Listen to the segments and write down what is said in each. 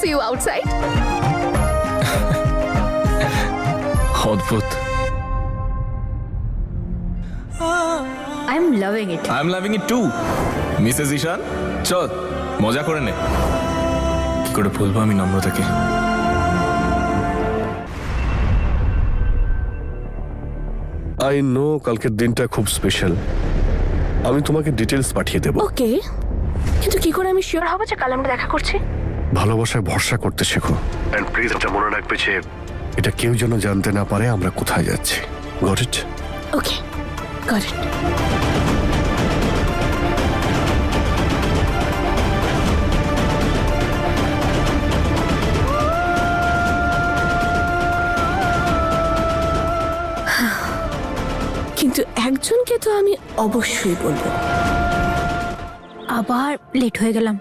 see you outside. অদ্ভুত। I'm loving it. I am loving it too. Mrs Ishan, চল মজা করে নে। কি করে বলবো আমি নম্রতাকে? আই নো কালকের দিনটা খুব স্পেশাল। আমি তোমাকে ডিটেলস পাঠিয়ে দেব। ওকে, কিন্তু কি করে আমি শিওর হব যে কাল আমরা দেখা করছি? ভালোবাসায় ভরসা করতে শেখো। এন্ড প্লিজ এটা মনে রাখবে যে এটা কেউ যেন জানতে না পারে আমরা কোথায় যাচ্ছি। Got it? Okay, got it. কিন্তু একজনকে তো আমি অবশ্যই বলবো। আবার লেট হয়ে গেলাম।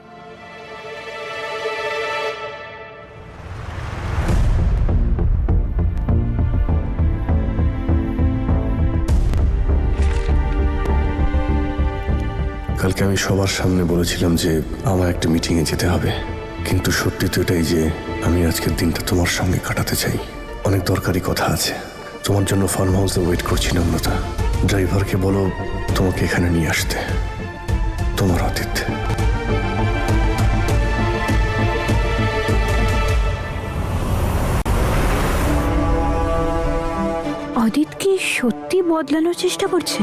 কালকে আমি সবার সামনে বলেছিলাম যে আমার একটা মিটিংয়ে যেতে হবে, কিন্তু সত্যি তো এটাই যে আমি আজকের দিনটা তোমার সঙ্গে কাটাতে চাই। অনেক দরকারি কথা আছে। তোমার জন্য ফার্ম হাউসে ওয়েট করছি নম্রতা। ড্রাইভারকে বলো তোমাকে এখানে নিয়ে আসতে। তোমার অতীত। অদিত কি সত্যি বদলানোর চেষ্টা করছে?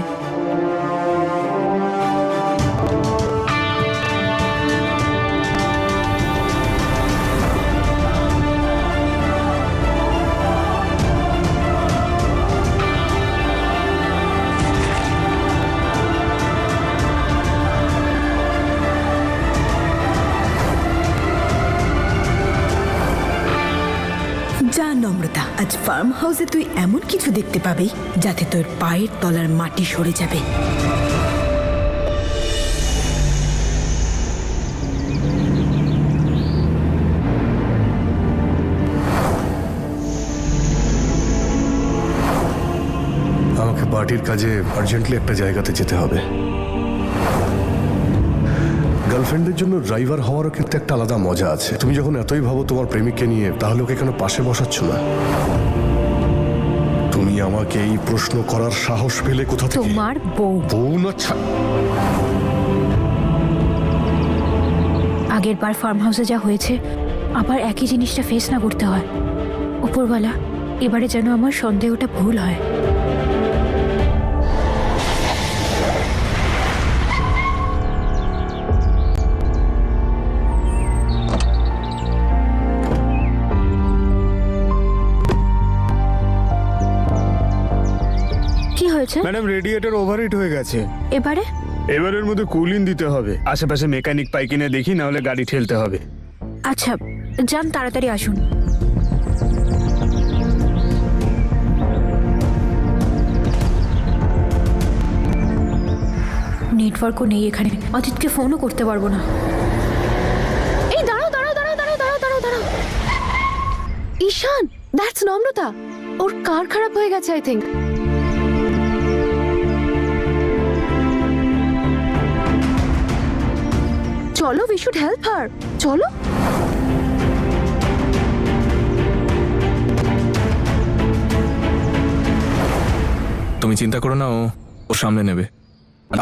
যা নম্রতা, আজ ফার্ম হাউসে তুই এমন কিছু দেখতে পাবি যাতে তোর পায়ের তলার মাটি সরে যাবে। আমাকে পার্টির কাজে আর্জেন্টলি একটা জায়গাতে যেতে হবে। গার্লফ্রেন্ডের জন্য ড্রাইভার হওয়ারও কিন্তু একটা আলাদা মজা আছে। তুমি যখন এতই ভাবো তোমার প্রেমিককে নিয়ে, তাহলে ওকে কেন পাশে বসাচ্ছ না? তুমি আমাকে এই প্রশ্ন করার সাহস পেলে কোথা থেকে? তোমার বউ। বউ না? আগের বার ফার্ম হাউসে যা হয়েছে আবার একই জিনিসটা ফেস না করতে হয়। উপরওয়ালা এবারে যেন আমার সন্দেহটা ভুল হয়। কি হয়েছে? ম্যাডাম, রেডিয়েটর ওভারহিট হয়ে গেছে। এবারে এবারের মধ্যে কুলিং দিতে হবে। আশেপাশে মেকানিক পাই কিনে দেখি, না হলে গাড়ি ঠেলতে হবে। আচ্ছা, যান তাড়াতাড়ি আসুন। নেটওয়ার্কও নেই এখানে, অজিতকে ফোনও করতে পারবো না। এই দাঁড়াও দাঁড়াও দাঁড়াও দাঁড়াও দাঁড়াও দাঁড়াও দাঁড়াও। ঈশান, দ্যাটস নম্রতা। ওর কার খারাপ হয়ে গেছে আই থিঙ্ক। চলো, উই শুড হেল্প হার। চলো। তুমি চিন্তা করো না, ও সামনে নেবে।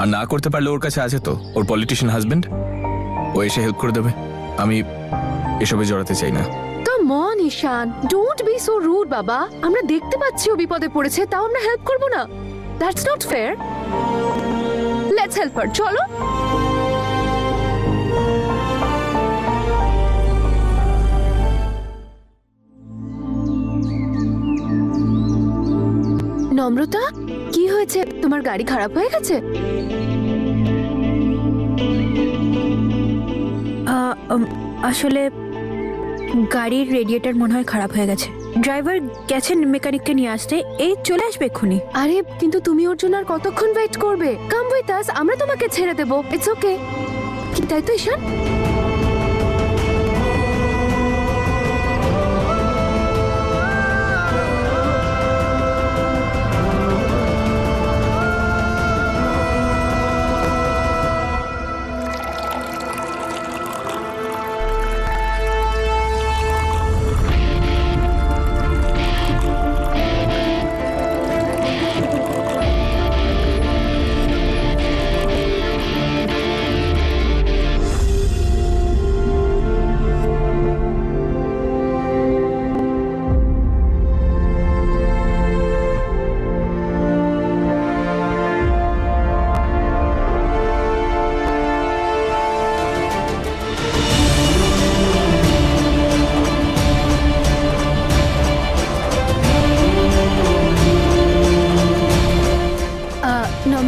আর না করতে পারলে ওর কাছে আছে তো ওর পলিটিশিয়ান হাজবেন্ড, ও এসে হেল্প করে দেবে। আমি এসবে জড়াতে চাই না। Come on Ishaan, don't be so rude বাবা। আমরা দেখতে পাচ্ছি ও বিপদে পড়েছে, তাও আমরা হেল্প করব না? That's not fair. Let's help হার। চলো। নম্রতা, কি হয়েছে? তোমার গাড়ি খারাপ হয়ে গেছে? আসলে গাড়ির রেডিয়েটর মনে হয় খারাপ হয়ে গেছে। ড্রাইভার গেছেন মেকানিককে নিয়ে আসতে, এই চলে আসবে এক্ষুনি। আরে কিন্তু তুমি ওর জন্য আর কতক্ষণ ওয়েট করবে? কাম উইথ আস, আমরা তোমাকে ছেড়ে দেবো। It's okay. কি তাই তো ঈশান?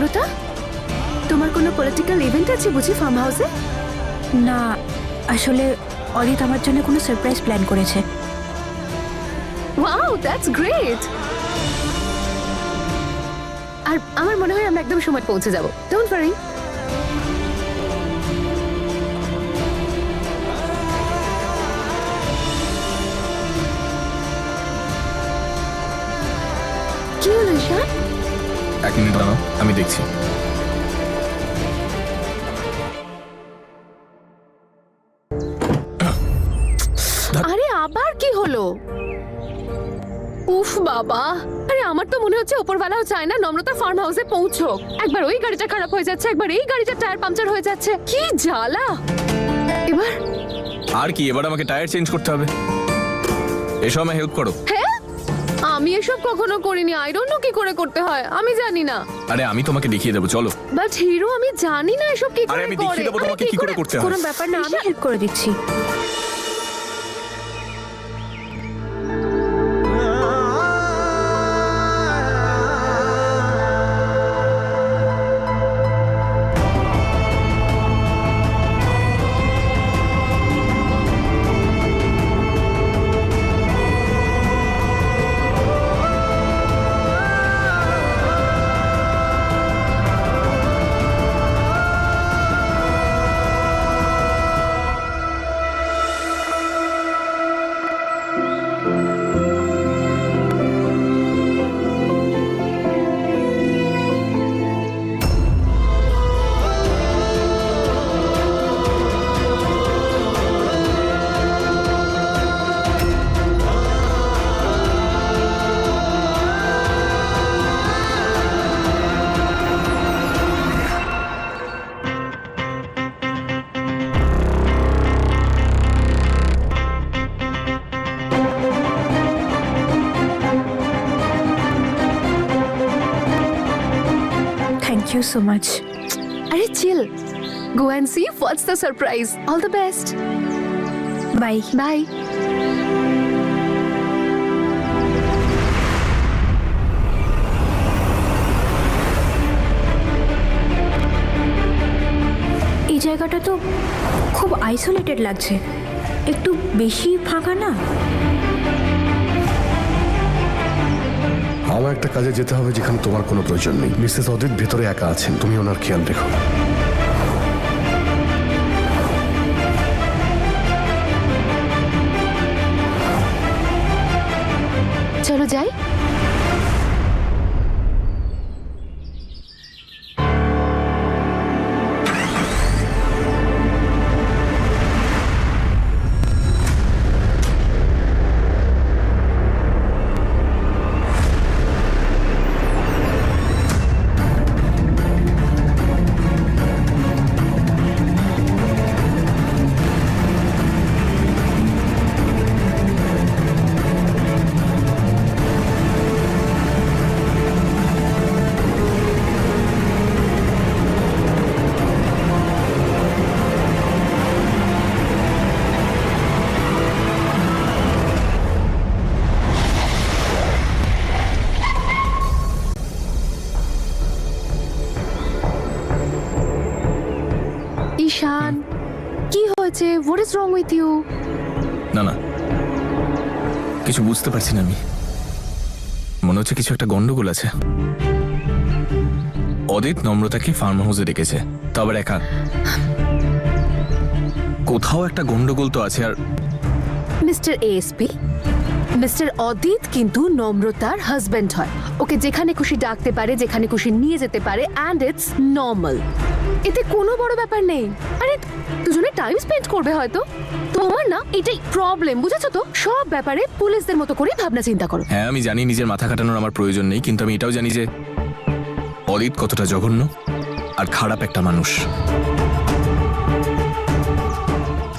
নম্রতা, তোমার কোনো পলিটিক্যাল ইভেন্ট আছে বুঝি ফার্ম হাউসে? না, আসলে অদিত আমার জন্য কোনো সারপ্রাইজ প্ল্যান করেছে। Wow, that's great. আর আমার মনে হয় আমরা একদম সময় পৌঁছে যাব। Don't worry. কি হলো ঈশান? 1 মিনিট দাঁড়াও, আমি দেখছি। আরে আবার কি হলো? উফ বাবা, আরে আমার তো মনে হচ্ছে ওপরওয়ালাও চায় না নম্রতা ফার্ম হাউসে পৌঁছোক। একবার ওই গাড়িটা খারাপ হয়ে যাচ্ছে, একবার এই গাড়িটা টায়ার পাংচার হয়ে যাচ্ছে। কি জ্বালা! এবার আর কি, এবার আমাকে টায়ার চেঞ্জ করতে হবে। এসো, আমায় হেল্প করো। হ্যাঁ, আমি এসব কখনো করিনি। আই ডোন্ট নো কি করে করতে হয়, আমি জানি না। আরে আমি তোমাকে দেখিয়ে দেবো, চলো। বাট হিরো, আমি জানি না এসব কি আরে করে আমি করে। দেখিয়ে দেবো আরে তোমাকে কি করে করতে হয়। কোনো ব্যাপার না, আমি হেল্প করে দিচ্ছি। Thank you so much. আরে chill, go and see what's the surprise. All the best. Bye. Bye. এই জায়গাটা তো খুব আইসোলেটেড লাগছে, একটু বেশি ফাঁকা না? আমার একটা কাজে যেতে হবে যেখানে তোমার কোনো প্রয়োজন নেই। মিসেস অদিত ভেতরে একা আছেন, তুমি ওনার খেয়াল রেখো। চলো যাই। ঈশান, কি হয়েছে? What is wrong with you? না না, কিছু বুঝতে পারছি না আমি। মনে হচ্ছে কিছু একটা গন্ডগোল আছে। অদিত নম্রতাকে ফার্ম হাউসে ডেকেছে, তো আবার একা। কোথাও একটা গন্ডগোল তো আছে। আর মিস্টার এএসপি, মিস্টার অদিত কিন্তু নম্রতার হাজবেন্ড হয়। ওকে যেখানে খুশি ডাকতে পারে, যেখানে খুশি নিয়ে যেতে পারে, অ্যান্ড ইটস নর্মাল। এতে কোনো বড় ব্যাপার নেই। আরে দুজনে টাইম স্পেন্ড করবে হয়তো। তোমার না এটাই প্রবলেম, বুঝেছো তো? সব ব্যাপারে পুলিশদের মতো করে ভাবনা চিন্তা করো। হ্যাঁ, আমি জানি নিজের মাথা কাটানোর আমার প্রয়োজন নেই, কিন্তু আমি এটাও জানি যে অদিত কতটা জঘন্য আর খারাপ একটা মানুষ।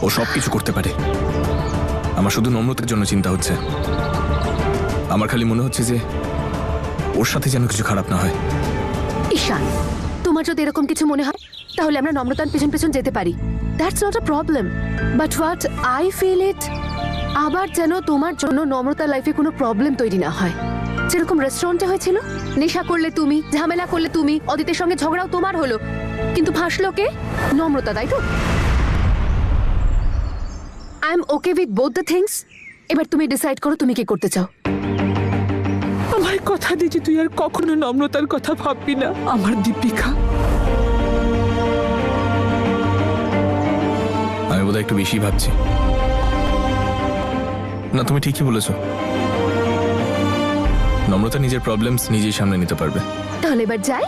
ও সব কিছু করতে পারে। আমার শুধু নম্রতার জন্য চিন্তা হচ্ছে। আমার খালি মনে হচ্ছে যে ওর সাথে যেন কিছু খারাপ না হয়। ঈশান, তোমার যদি এরকম কিছু মনে হয় তাহলে আমরা নম্রতার পেছন পেছন যেতে পারি। That's not a problem. But what I feel it, আবার যেন তোমার জন্য নম্রতার লাইফে কোনো প্রবলেম তৈরি না হয়। যেরকম রেস্টুরেন্টে হয়েছিল, নেশা করলে তুমি, ঝামেলা করলে তুমি, অদিতের সঙ্গে ঝগড়াও তোমার হলো, কিন্তু ফাঁসলো কে? নম্রতা, তাই তো? I am okay with both the things. এবার তুমি ডিসাইড করো তুমি কি করতে চাও। আমায় কথা দিয়েছি তুই আর কখনো নম্রতার কথা ভাববি না আমার দীপিকা। আমি বোধহয় একটু বেশি ভাবছি। না, তুমি ঠিকই বলেছো। নম্রতা নিজের প্রবলেমস নিজেই সামনে নিতে পারবে। তাহলে এবার যাই।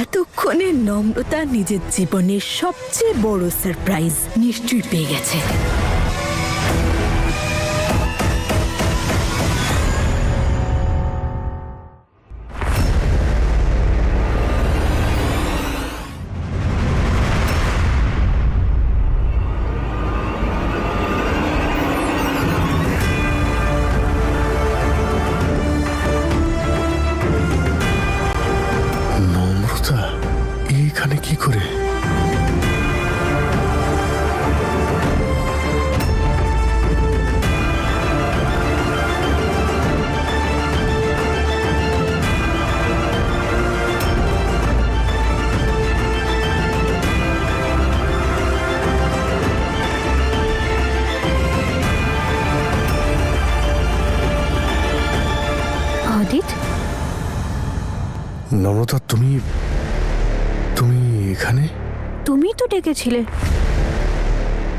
এতক্ষণে নম্রতা নিজের জীবনের সবচেয়ে বড় সারপ্রাইজ নিশ্চয়ই পেয়ে গেছে। নম্রতা এইখানে কি করে? অদিত, নম্রতা, তুমি তুমি এখানে? তুমি তো ডেকেছিলে,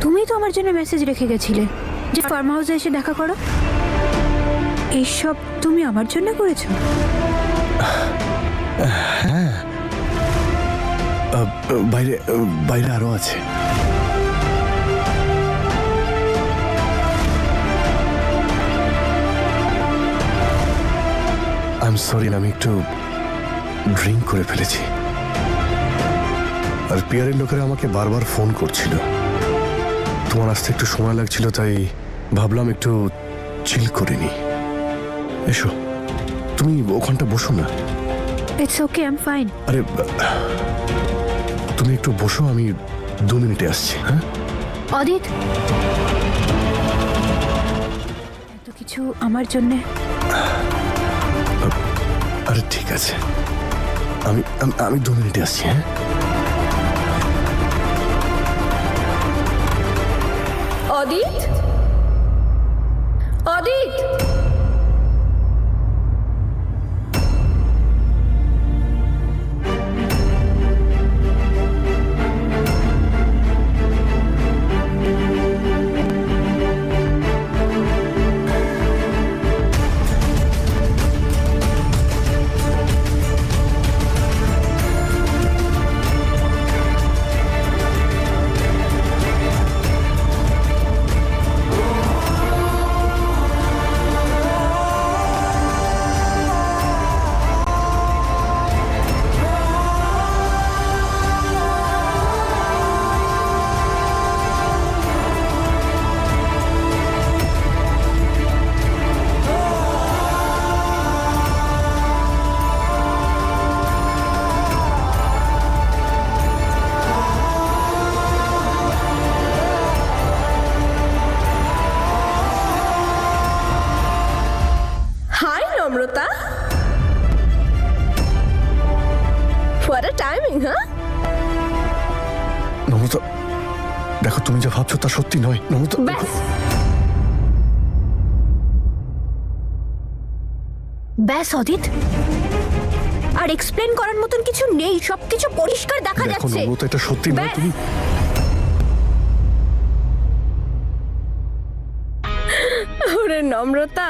তুমি তো আমার জন্য মেসেজ রেখে গেছিলে যে ফার্ম হাউসে এসে দেখা করো। এইসব তুমি আমার জন্য করেছো? হ্যাঁ, বাইরে বাইরে আরো আছে। আই এম সরি, আমি একটু ড্রিঙ্ক করে ফেলেছি। আর পিয়ারের লোকেরা আমাকে বারবার ফোন করছিল। তোমার আসতে একটু সময় লাগছিল, তাই ভাবলাম একটু চিল করে নি। এসো, তুমি ওখানটা বসো না। It's okay, I am fine. আরে তুমি একটু বসো, আমি 2 মিনিটে আসছি। হ্যাঁ, অদিত, এত কিছু আমার জন্যে? আরে ঠিক আছে, আমি আমি 2 মিনিটে আসছি। হ্যাঁ, অদিত, অদিত, নম্রতা, what a timing, huh? নম্রতা, দেখো তুমি যা ভাবছো তা সত্যি নয়। নম্রতা, ব্যাস ব্যাস অদিত, আর এক্সপ্লেন করার মতন কিছু নেই, সবকিছু পরিষ্কার দেখা দেখো যাচ্ছে। নম্রতা, এটা সত্যি নয়। ব্যাস। তুমি ওরে নম্রতা,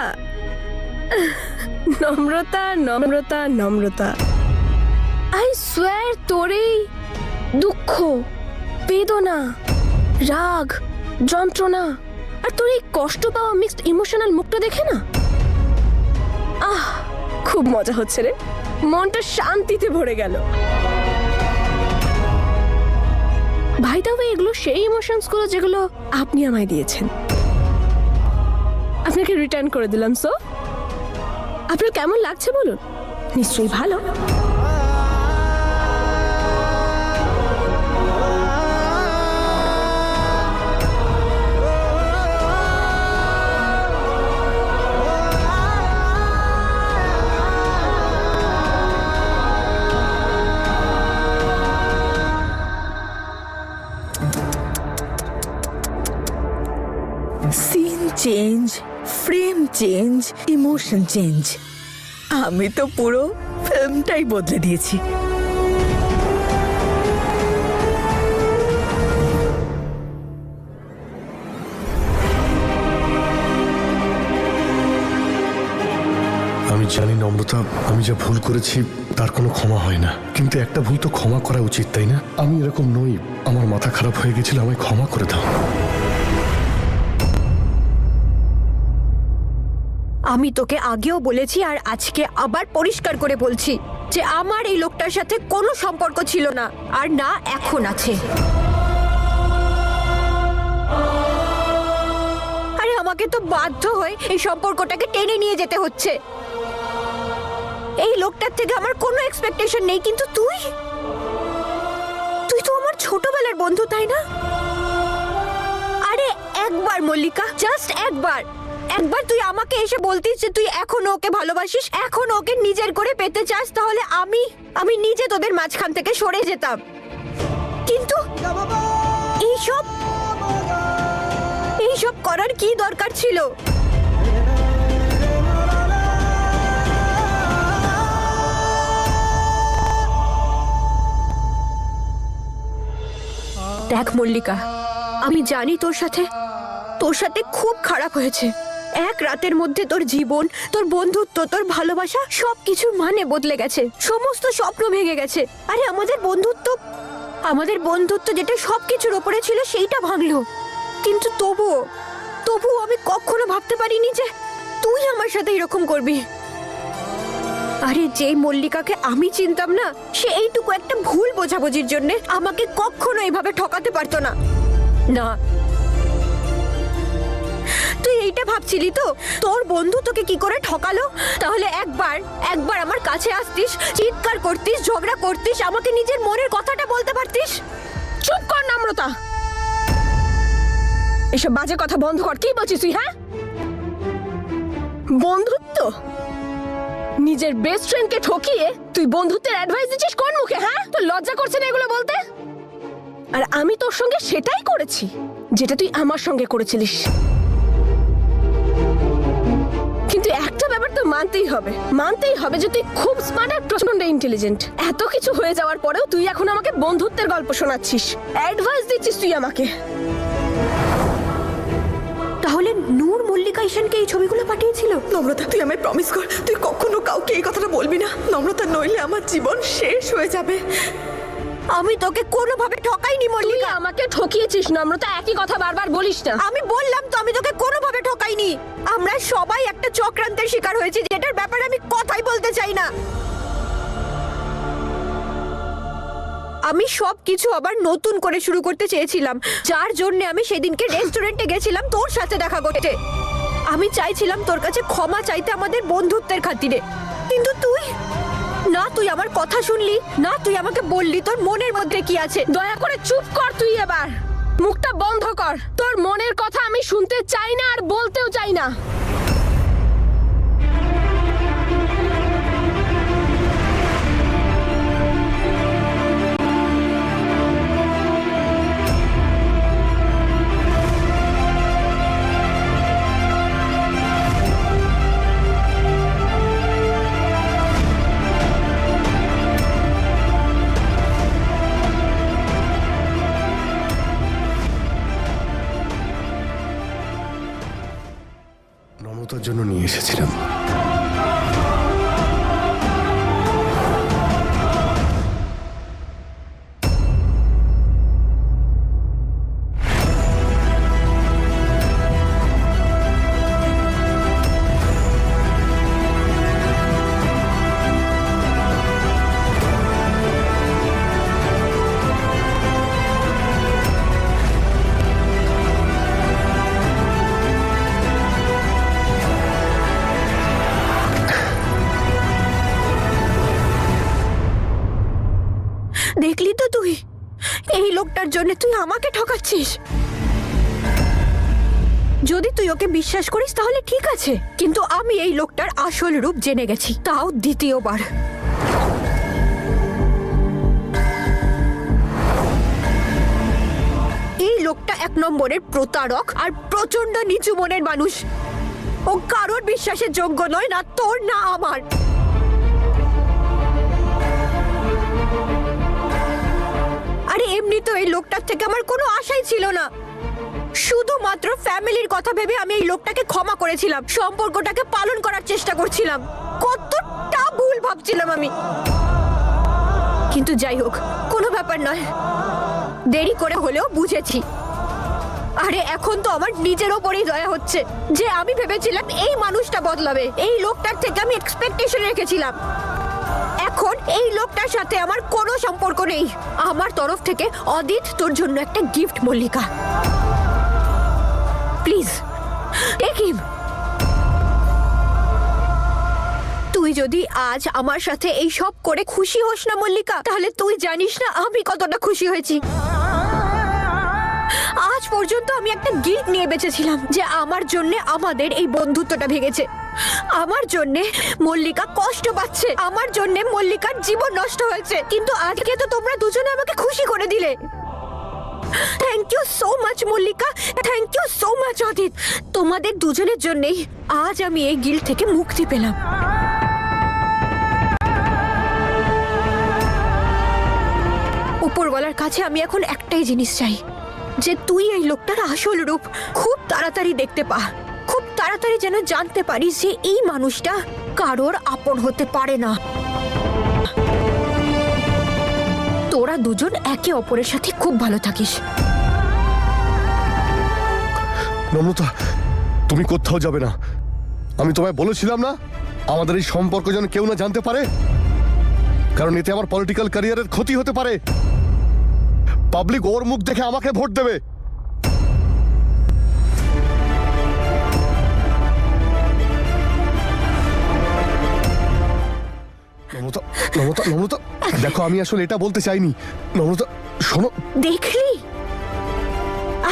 নম্রতা, নম্রতা, নম্রতা, আই সোয়ার তোর এই দুঃখ, বেদনা, রাগ, যন্ত্রণা আর তোর এই কষ্ট পাওয়া মিক্সড ইমোশনাল মুখটা দেখে না খুব মজা হচ্ছে রে, মনটা শান্তিতে ভরে গেল। ভাই তবে এগুলো সেই ইমোশনস গুলো যেগুলো আপনি আমায় দিয়েছেন, আপনাকে রিটার্ন করে দিলাম। সো আপনার কেমন লাগছে বলুন? নিশ্চয়ই ভালো। Scene change, frame change, emotion change. আমি তো পুরো ফিল্মটাই বদলে দিয়েছি। আমি জানি নম্রতা, আমি যা ভুল করেছি তার কোনো ক্ষমা হয় না, কিন্তু একটা ভুল তো ক্ষমা করা উচিত, তাই না? আমি এরকম নই, আমার মাথা খারাপ হয়ে গেছিল, আমায় ক্ষমা করে দাও। আমি তোকে আগেও বলেছি আর আজকে আবার পরিষ্কার করে বলছি যে আমার এই লোকটার সাথে কোনো সম্পর্ক ছিল না, আর না এখন আছে। আরে আমাকে তো বাধ্য হয়ে এই সম্পর্কটাকে টেনে নিয়ে যেতে হচ্ছে। এই লোকটার থেকে আমার কোনো এক্সপেকটেশন নেই, কিন্তু তুই তো আমার ছোটবেলার বন্ধু, তাই না? আরে একবার মল্লিকা, জাস্ট একবার তুই আমাকে এসে বলতিস যে তুই এখনো ওকে ভালোবাসিস, এখনো ওকে নিজের করে পেতে চাস, তাহলে আমি নিজে তোদের মাঝখান থেকে সরে যেতাম। কিন্তু এইসব করার কি দরকার ছিল? দেখ মল্লিকা, আমি জানি তোর সাথে খুব খারাপ হয়েছে। এক রাতের মধ্যে তোর জীবন, তোর বন্ধুত্ব, তোর ভালোবাসা সবকিছু মানে বদলে গেছে, সমস্ত স্বপ্ন ভেঙে গেছে। আরে আমাদের বন্ধুত্ব যেটা সবকিছুর ওপরে ছিল সেইটা ভাঙলো। কিন্তু তবুও আমি কখনো ভাবতে পারিনি যে তুই আমার সাথে এরকম করবি। আরে যে মল্লিকাকে আমি চিনতাম না, সে এইটুকু একটা ভুল বোঝাবুঝির জন্য আমাকে কখনো এইভাবে ঠকাতে পারতো না। না, তুই এইটা ভাবছিলি তো তোর বন্ধু তোকে কি করে ঠকালো? তাহলে একবার আমার কাছে আসতিস, চিৎকার করতিস, ঝগড়া করতিস, আমাকে নিজের মনের কথাটা বলতে পারতিস। চুপ কর নম্রতা, এসব বাজে কথা বন্ধ কর। কি বলছিস তুই? হ্যাঁ, বন্ধুত্ব? নিজের বেস্ট ফ্রেন্ডকে ঠকিয়ে তুই বন্ধুত্বের অ্যাডভাইস দিচ্ছিস কোন মুখে? হ্যাঁ, তোর লজ্জা করছে না এগুলো বলতে? আর আমি তোর সঙ্গে সেটাই করেছি যেটা তুই আমার সঙ্গে করেছিলিস। কিন্তু একটা ব্যাপার তো মানতেই হবে যে তুই খুব স্মার্ট আর প্রচন্ড ইন্টেলিজেন্ট। এত কিছু হয়ে যাওয়ার পরেও তুই এখন আমাকে বন্ধুত্বের গল্প শোনাচ্ছিস, অ্যাডভাইস দিচ্ছিস তুই আমাকে। তাহলে নূর মল্লিকা ঈশানকে এই ছবিগুলো পাঠিয়েছিল? নম্রতা, তুই আমায় প্রমিস কর, তুই কখনো কাউকে এই কথাটা বলবি না। নম্রতা, নইলে আমার জীবন শেষ হয়ে যাবে। আমি তোকে কোনোভাবে ঠকাইনি তুই মল্লিকা। আমাকে ঠকিয়েছিস নম্রতা, একই কথা বারবার বলিস না। আমি বললাম তো আমি তোকে কোনোভাবে ঠকাইনি। আমরা সবাই একটা চক্রান্তের শিকার হয়েছি, যেটার ব্যাপারে আমি কথাই বলতে চাই না। আমি সবকিছু আবার নতুন করে শুরু করতে চেয়েছিলাম, যার জন্য আমি সেদিনকে রেস্টুরেন্টে গেছিলাম তোর সাথে দেখা করতে। আমি চাইছিলাম তোর কাছে ক্ষমা চাইতে আমাদের বন্ধুত্বের খাতিরে, কিন্তু তুই আমার কথা শুনলি না, তুই আমাকে বললি তোর মনের মধ্যে কি আছে। দয়া করে চুপ কর, তুই এবার মুখটা বন্ধ কর। তোর মনের কথা আমি শুনতে চাই না আর বলতেও চাই না। নম্রতার জন্য নিয়ে এসেছিলাম। লোকটার জন্য তুই আমাকে ঠকাচ্ছিস। যদি তুই ওকে বিশ্বাস করিস তাহলে ঠিক আছে, কিন্তু আমি এই লোকটার আসল রূপ জেনে গেছি, তাও দ্বিতীয়বার। এই লোকটা 1 নম্বরের প্রতারক আর প্রচন্ড নিচু মনের মানুষ। ও কারোর বিশ্বাসের যোগ্য নয়, না তোর না আমার। আরে এমনি তো এই লোকটার থেকে আমার কোনো আশাই ছিল না। শুধুমাত্র ফ্যামিলির কথা ভেবে আমি এই লোকটাকে ক্ষমা করেছিলাম, সম্পর্কটাকে পালন করার চেষ্টা করছিলাম। কতটা ভুল ভাবছিলাম আমি। কিন্তু যাই হোক, কোনো ব্যাপার নয়, দেরি করে হলেও বুঝেছি। আরে এখন তো আমার নিজের ওপরেই দয়া হচ্ছে যে আমি ভেবেছিলাম এই মানুষটা বদলাবে, এই লোকটার থেকে আমি এক্সপেকটেশন রেখেছিলাম। এখন এই লোকটার সাথে আমার কোনো সম্পর্ক নেই। আমার তরফ থেকে অদিত তোর জন্য একটা gift, Mallika. Please take him. তুই যদি আজ আমার সাথে এই সব করে খুশি হোস না মল্লিকা, তাহলে তুই জানিস না আমি কতটা খুশি হয়েছি। আজ পর্যন্ত আমি একটা গিল্ট নিয়ে বেঁচেছিলাম যে আমার জন্য আমাদের এই বন্ধুত্বটা ভেঙেছে, আমার জন্য মল্লিকা কষ্ট পাচ্ছে, আমার জন্য মল্লিকার জীবন নষ্ট হয়েছে। কিন্তু আজকে তো তোমরা দুজনে আমাকে খুশি করে দিলে। Thank you so much Mallika, thank you so much Adit. তোমাদের দুজনের জন্যই আজ আমি এই গিল্ট থেকে মুক্তি পেলাম। উপরওয়ালার কাছে আমি এখন একটাই জিনিস চাই, যে তুই এই লোকটার আসল রূপ খুব তাড়াতাড়ি দেখতে পা, খুব তাড়াতাড়ি যেন জানতে পারিস যে এই মানুষটা কারোর আপন হতে পারে না। তোরা দুজন একে অপরের সাথে খুব ভালো থাকিস। নম্রতা, তুমি কোথাও যাবে না। আমি তোমায় বলেছিলাম না আমাদের এই সম্পর্ক যেন কেউ না জানতে পারে, কারণ এতে আমার পলিটিক্যাল ক্যারিয়ারের ক্ষতি হতে পারে। পাবলিক ওর মুখ দেখে আমাকে ভোট দেবে। নম্রতা, নম্রতা, নম্রতা, দেখো আমি আসলে এটা বলতে চাইনি। নম্রতা শোনো। দেখলি,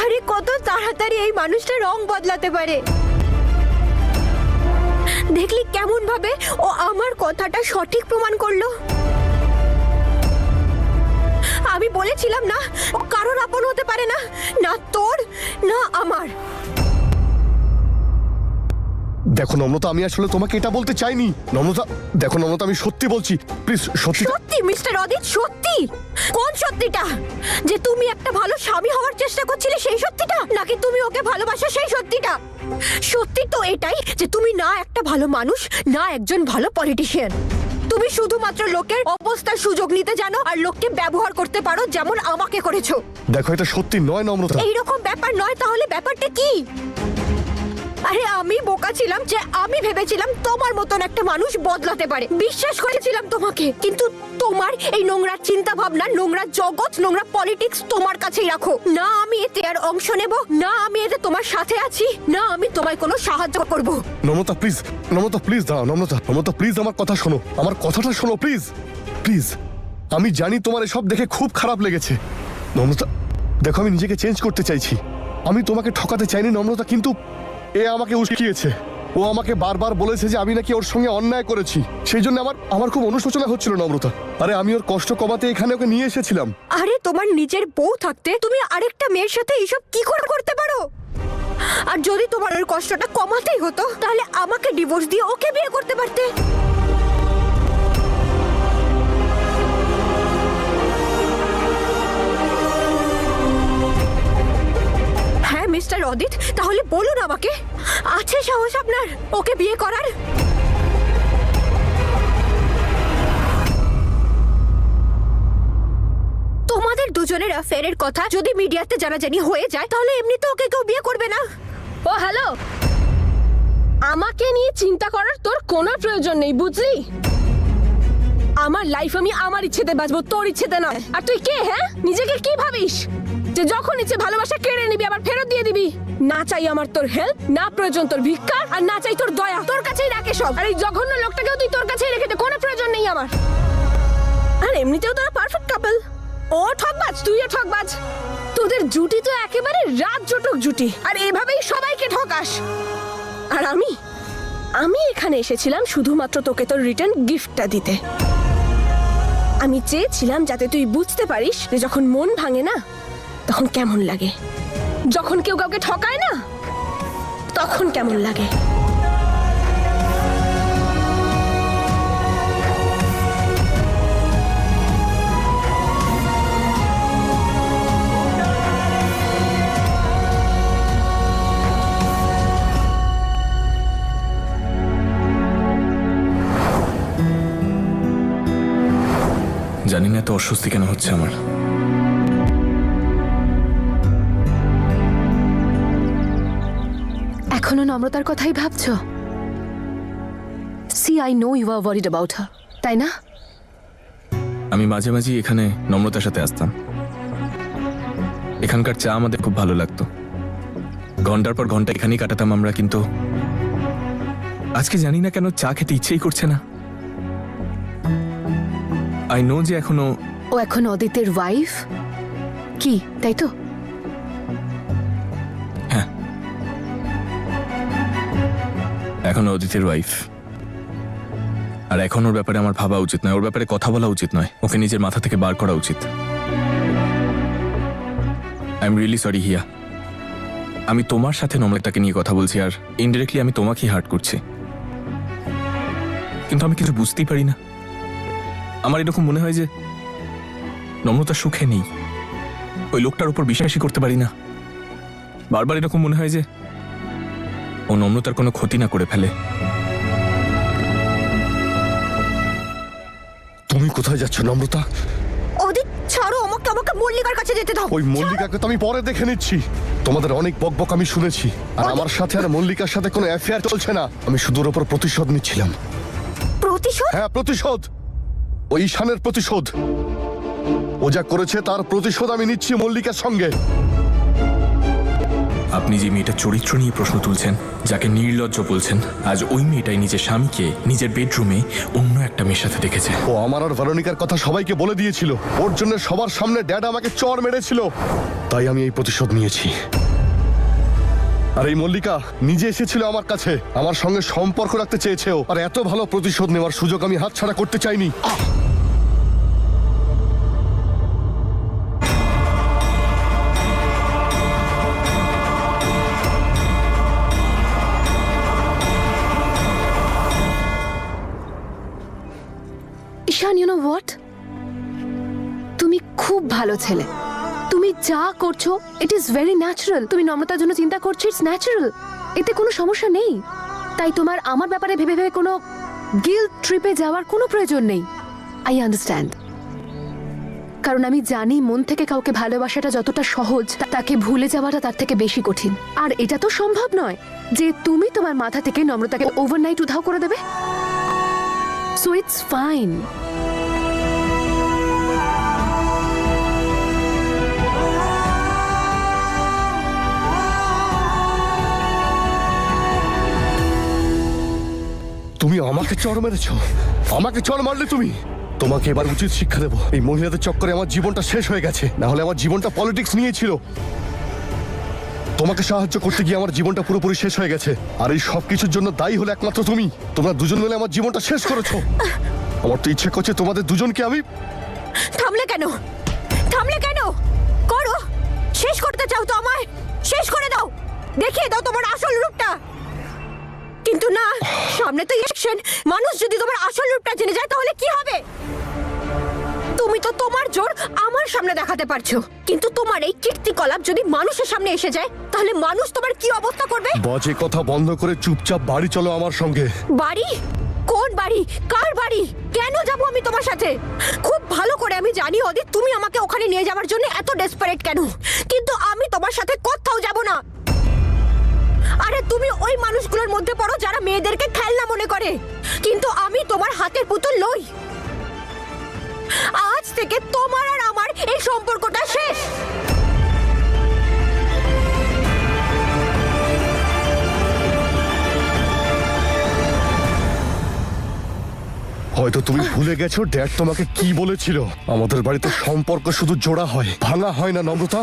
আরে কত তাড়াতাড়ি এই মানুষটা রং বদলাতে পারে। দেখলি কেমন ভাবে ও আমার কথাটা সঠিক প্রমাণ করলো। আমি বলেছিলাম না ও কারোর আপন হতে পারে না, না তোর না আমার। দেখো নম্রতা, আমি আসলে তোমাকে এটা বলতে চাইনি। নম্রতা দেখো, নম্রতা আমি সত্যি বলছি, প্লিজ সত্যি। সত্যি মিস্টার অদিত, সত্যি? কোন সত্যিটা? যে তুমি একটা ভালো স্বামী হওয়ার চেষ্টা করছিলে সেই সত্যিটা, নাকি তুমি ওকে ভালোবাসো সেই সত্যিটা? সত্যি তো এটাই যে তুমি না একটা ভালো মানুষ, না একজন ভালো পলিটিশিয়ান। তুমি শুধুমাত্র লোকের অবস্থার সুযোগ নিতে জানো আর লোককে ব্যবহার করতে পারো, যেমন আমাকে করেছো। দেখো এটা সত্যি নয় নম্রতা। এইরকম ব্যাপার নয়, তাহলে ব্যাপারটা কি? আরে আমি বোকা ছিলাম যে আমি ভেবেছিলাম তোমার মতন একটা মানুষ বদলাতে পারে, বিশ্বাস করেছিলাম তোমাকে। কিন্তু তোমার এই নোংরা চিন্তা ভাবনা, নোংরা জগৎ, নোংরা পলিটিক্স তোমার কাছেই রাখো। না আমি এতে আর অংশ নেব, না আমি এতে তোমার সাথে আছি, না আমি তোমায় কোনো সাহায্য করব। নম্রতা প্লিজ, নম্রতা প্লিজ দাঁড়াও। নম্রতা, নম্রতা প্লিজ আমার কথা শোনো, আমার কথাটা শোনো প্লিজ, প্লিজ। আমি জানি তোমার এসব দেখে খুব খারাপ লেগেছে নম্রতা। দেখো আমি নিজেকে চেঞ্জ করতে চাইছি, আমি তোমাকে ঠকাতে চাইনি নম্রতা, কিন্তু এ আমাকে উস্কিয়েছে। ও আমাকে বারবার বলেছে যে আমি নাকি ওর সঙ্গে অন্যায় করেছি, সেই জন্য আমার খুব অনুশোচনা হচ্ছিল নম্রতা। আরে আমি ওর কষ্ট কমাতে এখানে ওকে নিয়ে এসেছিলাম। আরে তোমার নিজের বউ থাকতে তুমি আরেকটা মেয়ের সাথে এইসব কি করে করতে পারো? আর যদি তোমার ওর কষ্টটা কমাতেই হতো তাহলে আমাকে ডিভোর্স দিয়ে ওকে বিয়ে করতে পারতে। হ্যাঁ মিস্টার অদিত, তাহলে বলুন আমাকে, আছে সাহস আপনার ওকে বিয়ে করার? তোমাদের দুজনের অ্যাফেয়ারের কথা যদি মিডিয়াতে জানাজানি হয়ে যায় তাহলে এমনিতে ওকে কেউ বিয়ে করবে না। ও হ্যালো, আমাকে নিয়ে চিন্তা করার তোর কোনো প্রয়োজন নেই, বুঝলি? আমার লাইফ আমি আমার ইচ্ছেতে বাঁচবো, তোর ইচ্ছেতে নয়। আর তুই কে? হ্যাঁ, নিজেকে কি ভাবিস যে যখন ইচ্ছে ভালোবাসা কেড়ে নিবি আবার ফেরত দিয়ে দিবি? না চাই আমার তোর হেল্প, না প্রয়োজন তোর ভিক্ষা, আর না চাই তোর দয়া। তোর কাছেই রাখে সব। আর এই জঘন্য লোকটাকেও তুই তোর কাছেই রেখে দে, কোনো প্রয়োজন নেই আমার। আর এমনিতেও তোরা পারফেক্ট কাপল, ও ঠকবাজ, তুইও ঠকবাজ। তোদের জুটি তো একেবারে রাত জটক জুটি, আর এভাবেই সবাইকে ঠকাস। আর আমি এখানে এসেছিলাম শুধুমাত্র তোকে তোর রিটার্ন গিফটটা দিতে। আমি চেয়েছিলাম যাতে তুই বুঝতে পারিস যে যখন মন ভাঙে না তখন কেমন লাগে, যখন কেউ কাউকে ঠকায় না তখন কেমন লাগে। জানি না এত অস্বস্তি কেন হচ্ছে আমার। এখনো নম্রতার কথাই ভাবছো? See I know you are worried about her, তাই না? আমি মাঝে মাঝে এখানে নম্রতার সাথে আসতাম। এখানকার চা আমাদের খুব ভালো লাগতো, ঘন্টার পর ঘন্টা এখানেই কাটাতাম আমরা। কিন্তু আজকে জানি না কেন চা খেতে ইচ্ছেই করছে না। আই নো যে এখনো ও এখন অদিতের ওয়াইফ, কি তাই তো? হ্যাঁ, এখনো অদিতের ওয়াইফ। আর এখন ওর ব্যাপারে আমার ভাবা উচিত নয়, ওর ব্যাপারে কথা বলা উচিত নয়, ওকে নিজের মাথা থেকে বার করা উচিত। আই এম রিয়েলি সরি হিয়া। আমি তোমার সাথে নম্রতাকে নিয়ে কথা বলছি, আর ইনডিরেক্টলি আমি তোমাকেই হার্ট করছি। কিন্তু আমি কিছু বুঝতেই পারি না। আমার এরকম মনে হয় যে নম্রতা সুখে নেই, ওই লোকটার উপর বিশ্বাসই করতে পারি না। বারবার এরকম মনে হয় যে ও নম্রতার কোনো ক্ষতি না করে ফেলে। তুমি কোথায় যাচ্ছ নম্রতা? অদিত ছাড়ো আমাকে, আমাকে মল্লিকার কাছে যেতে দাও। ওই মল্লিকাকে তো আমি পরে দেখে নিচ্ছি। তোমাদের অনেক বকবক আমি শুনেছি, আর আমার সাথে আর মল্লিকার সাথে কোনো অ্যাফেয়ার চলছে না। আমি শুধু ওর উপর প্রতিশোধ নিচ্ছিলাম। প্রতিশোধ? হ্যাঁ, প্রতিশোধ। ওই ঈশানের প্রতিশোধ। ও যা করেছে তার প্রতিশোধ আমি নিচ্ছি মল্লিকার সঙ্গে। আপনি যে মেয়েটার চরিত্র নিয়ে প্রশ্ন তুলছেন, যাকে নির্লজ্জ বলছেন, আজ ওই মেয়েটাই নিজের স্বামীকে নিজের বেডরুমে অন্য একটা মেয়ের সাথে দেখেছে। ও আমার আর ভেরোনিকার কথা সবাইকে বলে দিয়েছিল। ওর জন্য সবার সামনে ড্যাড আমাকে চড় মেরেছিল, তাই আমি এই প্রতিশোধ নিয়েছি। আর এই মল্লিকা নিজে এসেছিল আমার কাছে, আমার সঙ্গে সম্পর্ক রাখতে চেয়েছেও। আর এত ভালো প্রতিশোধ নেওয়ার সুযোগ আমি হাতছাড়া করতে চাইনি। ঈশান, ইউ নো হোয়াট, তুমি খুব ভালো ছেলে। তুমি যা করছো ইট ইজ ভেরি ন্যাচারাল। তুমি নম্রতার জন্য চিন্তা করছো, ইটস ন্যাচারাল, এতে কোনো সমস্যা নেই। তাই তোমার আমার ব্যাপারে ভেবে ভেবে কোনো গিল্ট ট্রিপে যাওয়ার কোনো প্রয়োজন নেই। আই আন্ডারস্ট্যান্ড, কারণ আমি জানি মন থেকে কাউকে ভালোবাসাটা যতটা সহজ, তাকে ভুলে যাওয়াটা তার থেকে বেশি কঠিন। আর এটা তো সম্ভব নয় যে তুমি তোমার মাথা থেকে নম্রতাকে ওভারনাইট উধাও করে দেবে। So it's fine. তুমি আমাকে চড় মেরেছ, আমাকে চড় মারলে তুমি। তোমাকে এবার উচিত শিক্ষা দেবো। এই মহিলাদের চক্করে আমার জীবনটা শেষ হয়ে গেছে, না হলে আমার জীবনটা পলিটিক্স নিয়েছিল। তোমাকে সাহায্য করতে গিয়ে আমার জীবনটা পুরোপুরি শেষ হয়ে গেছে, আর এই সব কিছুর জন্য দায়ী হলো একমাত্র তুমি। তোমরা দুজন মিলে আমার জীবনটা শেষ করেছো। আমার তো ইচ্ছে করছে তোমাদের দুজনকে আমি। থামলে কেন? থামলে কেন? করো, শেষ করতে চাও তো আমায়, শেষ করে দাও, দেখিয়ে দাও তোমার আসল রূপটা। কিন্তু না, সামনে তো ইলেকশন, মানুষ যদি তোমার আসল রূপটা জেনে যায় তাহলে কি হবে? তুমি তো তোমার জোর আমার সামনে দেখাতে পারছো, কিন্তু তোমার এই কীর্তিকলাপ যদি মানুষের সামনে এসে যায় তাহলে মানুষ তোমার কি অবস্থা করবে? বাজে কথা বন্ধ করে চুপচাপ বাড়ি চলো আমার সঙ্গে। বাড়ি? কোন বাড়ি? কার বাড়ি? কেন যাবো আমি তোমার সাথে? খুব ভালো করে আমি জানি অদিত, তুমি আমাকে ওখানে নিয়ে যাওয়ার জন্য এত ডেসপারেট কেন, কিন্তু আমি তোমার সাথে কোথাও যাব না। আরে তুমি ওই মানুষগুলোর মধ্যে পড়ো যারা মেয়েদেরকে খেলনা মনে করে, কিন্তু আমি তোমার হাতের পুতুল নই। আজ থেকে তোমার আর আমার এই সম্পর্কটা শেষ। হয়তো তুমি ভুলে গেছো ড্যাড তোমাকে কি বলেছিল। আমাদের বাড়িতে সম্পর্ক শুধু জোড়া হয়, ভাঙা হয় না নম্রতা।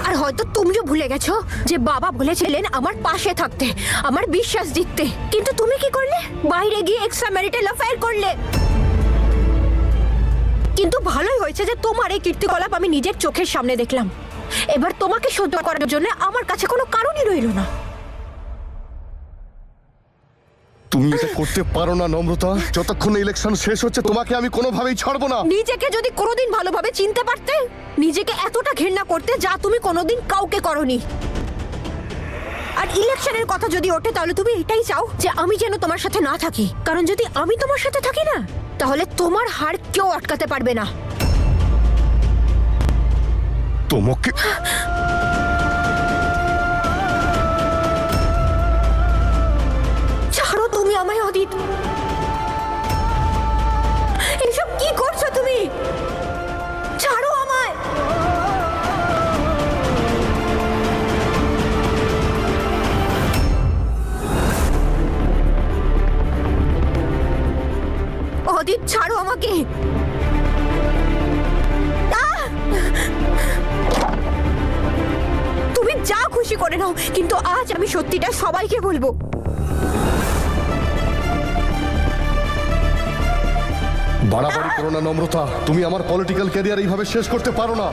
আর হয়তো তুমিও ভুলে গেছো যে বাবা বলেছিলেন আমার পাশে থাকতে, আমার বিশ্বাস জিততে। কিন্তু তুমি কি করলে? বাইরে গিয়ে এক্সট্রা ম্যারিটাল অ্যাফেয়ার করলে। কিন্তু ভালোই হয়েছে যে তোমার এই কীর্তিকলাপ আমি নিজের চোখের সামনে দেখলাম। এবার তোমাকে সহ্য করার জন্য আমার কাছে কোনো কারণই রইল না। তুমি এটা করতে পারো না নম্রতা। যতক্ষণ ইলেকশন শেষ হচ্ছে তোমাকে আমি কোনোভাবেই ছাড়বো না। নিজেকে যদি কোনোদিন ভালোভাবে চিনতে পারতে, নিজেকে এতটা ঘৃণা করতে যা তুমি কোনোদিন কাউকে করনি। আর ইলেকশনের কথা যদি ওঠে তাহলে তুমি এটাই চাও যে আমি যেন তোমার সাথে না থাকি, কারণ যদি আমি তোমার সাথে থাকি না তাহলে তোমার হার কেউ আটকাতে পারবে না। তোমাকে ছাড়ো তুমি আমায় অদিত। এসব কি করছো তুমি? ছাড়ো আমায়। অদিত ছাড়ো আমাকে। আহ! তুমি যা খুশি করে নাও, কিন্তু আজ আমি সত্যিটা সবাইকে বলবো। বাড়াবাড়ি করো না নম্রতা। তুমি আমার পলিটিক্যাল ক্যারিয়ার এইভাবে শেষ করতে পারো না।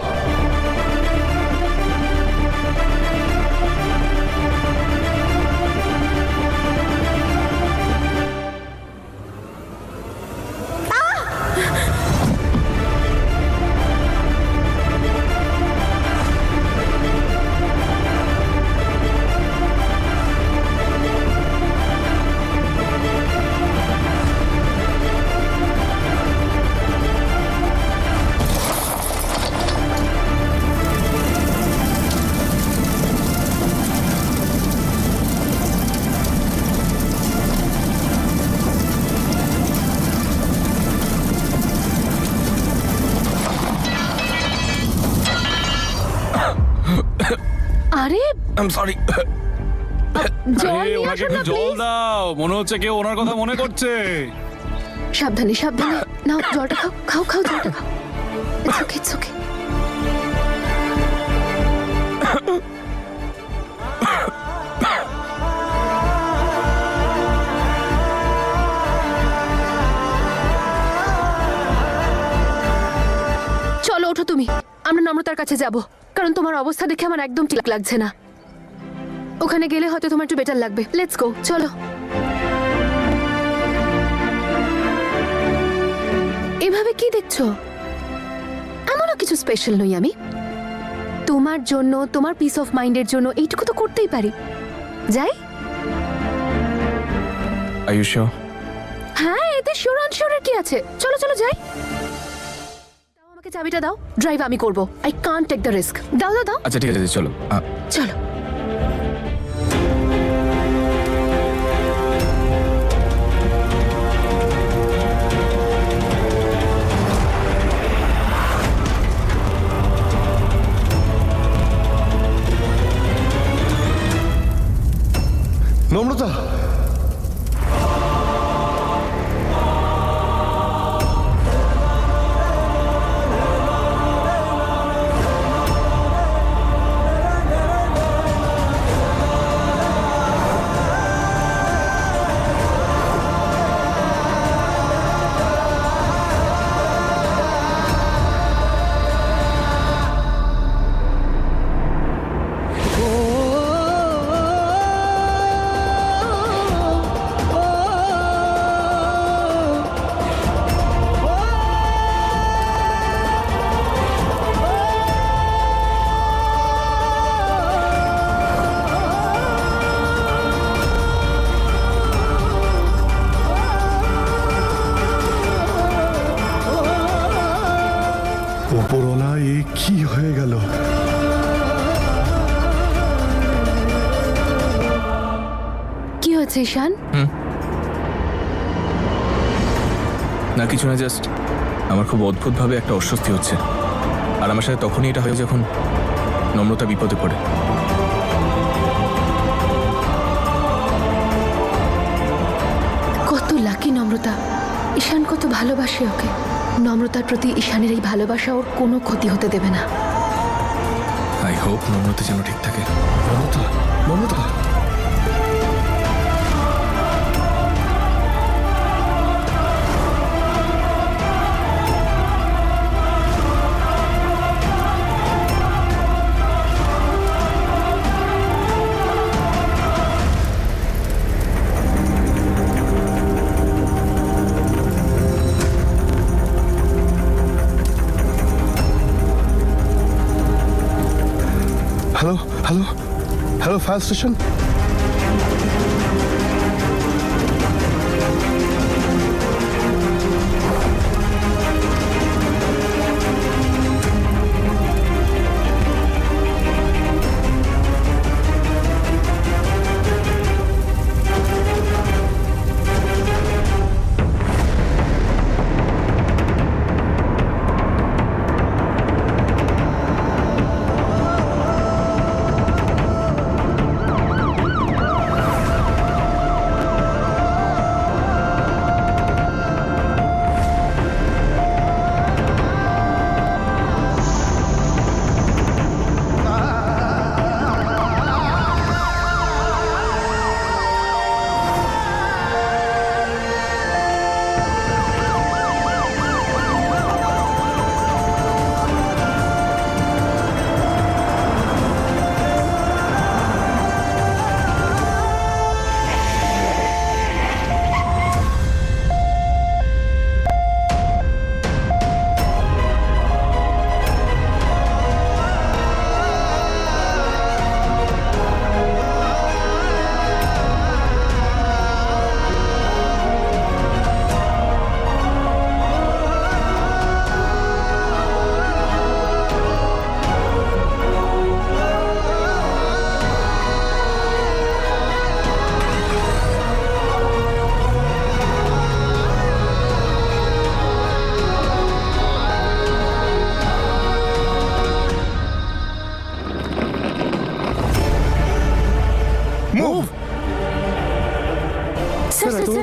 আরে আই এম সরি। জল আরে, নিয়ে ওনাকে আসুন একটু না জল প্লিজ। দাও, মনে হচ্ছে কেউ ওনার কথা মনে করছে। সাবধানে সাবধানে নাও, জলটা খাও খাও খাও, জলটা খাও। It's okay it's okay. চলো ওঠো তুমি, আমরা নম্রতার কাছে যাব, কারণ তোমার অবস্থা দেখে আমার একদম ঠিক লাগছে না। ওখানে গেলে হয়তো তোমার একটু বেটার লাগবে। লেটস গো, চলো। এভাবে কি দেখছো? এমনও কিছু স্পেশাল নই আমি। তোমার জন্য, তোমার পিস অফ মাইন্ডের জন্য এইটুকু তো করতেই পারি। যাই? Are you sure? হ্যাঁ, এতে শিওর আনশিওরের কি আছে? চলো চলো যাই। দাও আমাকে চাবিটা দাও। ড্রাইভ আমি করব। I can't take the risk. দাও দাও দাও। আচ্ছা ঠিক আছে, চলো। চলো। নম্রতা, ওপরওয়ালা, এ কি হয়ে গেল? কি হয়েছে ঈশান? না কিছু না, জাস্ট আমার খুব অদ্ভুতভাবে একটা অস্বস্তি হচ্ছে। আর আমার সাথে তখনই এটা হয় যখন নম্রতা বিপদে পড়ে। কত লাকি নম্রতা। ঈশান কত ভালোবাসি ওকে। নম্রতার প্রতি ঈশানের এই ভালোবাসা ওর কোনো ক্ষতি হতে দেবে না। আই হোপ নম্রতা যেন ঠিক থাকে। নম্রতা, নম্রতা। Hello hello hello fire station.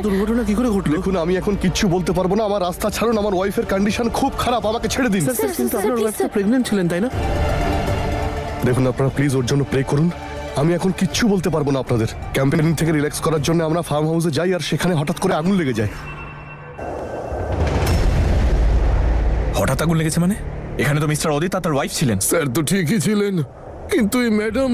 দুর্ঘটনা কি করে ঘটলো? দেখুন, আমি এখন কিচ্ছু বলতে পারবো না। আমার রাস্তা ছাড়ুন, আমার ওয়াইফের কন্ডিশন খুব খারাপ, আমাকে ছেড়ে দিন। কিন্তু আপনার ওয়াইফ তো প্রেগন্যান্ট ছিলেন, তাই না? দেখুন, আপনারা প্লিজ ওর জন্য প্রে করুন। আমি এখন কিচ্ছু বলতে পারবো না আপনাদের। ক্যাম্পেনিং থেকে রিল্যাক্স করার জন্য আমরা ফার্ম হাউসে যাই, আর সেখানে হঠাৎ করে আগুন লেগে যায়। হঠাৎ আগুন লেগেছে মানে? এখানে তো মিস্টার অদিত আর তার ওয়াইফ ছিলেন। স্যার তো ঠিকই ছিলেন, কিন্তু এই ম্যাডাম।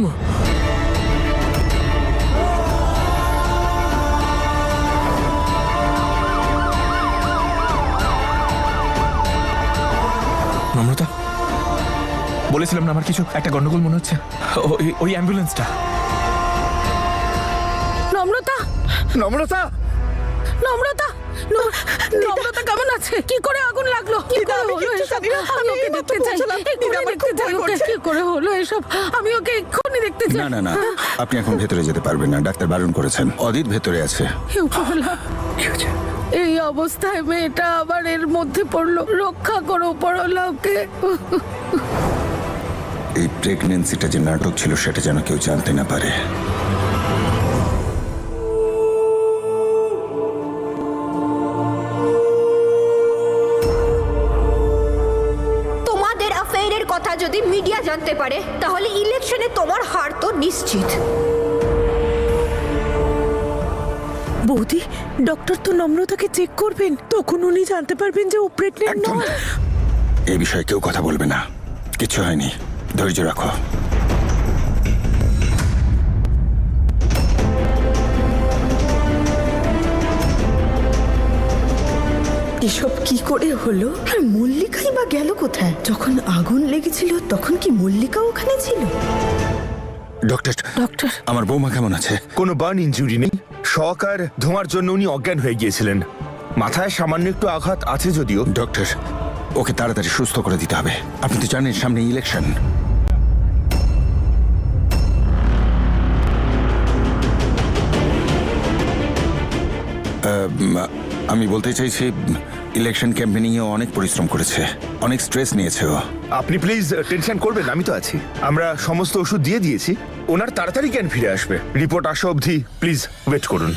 নম্রতা, বলেছিলাম না আমার কিছু একটা গন্ডগোল মনে হচ্ছে। ওই অ্যাম্বুলেন্সটা। নম্রতা, নম্রতা, নম্রতা, নম্রতা কেমন আছে? কি করে আগুন লাগলো? কি করে হলো এসব? আমি ওকে দেখতে চাই। এক্ষুনি দেখতে চাই ওকে। কি করে হলো এসব? আমি ওকে এক্ষুনি দেখতে চাই। না না না, আপনি এখন ভেতরে যেতে পারবেন না, ডাক্তার বারণ করেছেন। অদিত ভেতরে আছে। হে উপরওয়ালা, এই অবস্থায় মেয়েটা আবার এর মধ্যে পড়লো। রক্ষা করো উপরওয়ালা ওকে। এই প্রেগন্যান্সিটা যে নাটক ছিল সেটা যেন কেউ জানতে না পারে। তোমাদের অ্যাফেয়ারের কথা যদি মিডিয়া জানতে পারে, তাহলে ইলেকশনে তোমার হার তো নিশ্চিত। বৌদি, ডক্টর তো নম্রতাকে চেক করবেন, তখন উনি জানতে পারবেন যে ও প্রেগন্যান্ট একদম নয়। এই বিষয়ে কেউ কথা বলবে না। কিছু হয়নি, ধৈর্য রাখো। এসব কি করে হলো? আর মল্লিকাই বা গেল কোথায়? যখন আগুন লেগেছিল তখন কি মল্লিকা ওখানে ছিল? ডক্টর, ডক্টর, আমার বৌমা কেমন আছে? কোনো বার্ন ইনজুরি নেই। শক আর ধোঁয়ার জন্য উনি অজ্ঞান হয়ে গিয়েছিলেন। মাথায় সামান্য একটু আঘাত আছে যদিও। ডক্টর, ওকে তাড়াতাড়ি সুস্থ করে দিতে হবে। আপনি তো জানেন সামনে ইলেকশন। আমি বলতে চাইছি, ইলেকশন ক্যাম্পেনিংয়ে অনেক পরিশ্রম করেছে, অনেক স্ট্রেস নিয়েছে ও। আপনি প্লিজ টেনশন করবেন, আমি তো আছি। আমরা সমস্ত ওষুধ দিয়ে দিয়েছি, ওনার তাড়াতাড়ি জ্ঞান ফিরে আসবে। রিপোর্ট আসা অবধি প্লিজ ওয়েট করুন।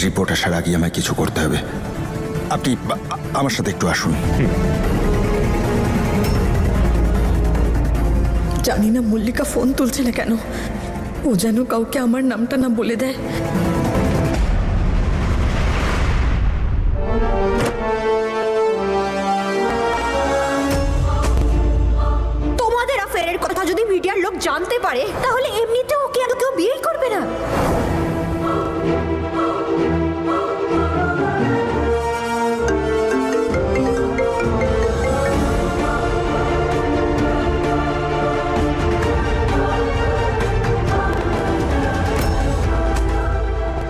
রিপোর্ট আসার আগে আমায় কিছু করতে হবে। আপনি আমার সাথে একটু আসুন। জানি না মল্লিকা ফোন তুলছে না কেন। ও যেন কাউকে আমার নামটা না বলে দেয়। তোমাদের অ্যাফেয়ারের কথা যদি মিডিয়ার লোক জানতে পারে তাহলে এমনিতে ওকে আর কেউ বিয়েই করবে না।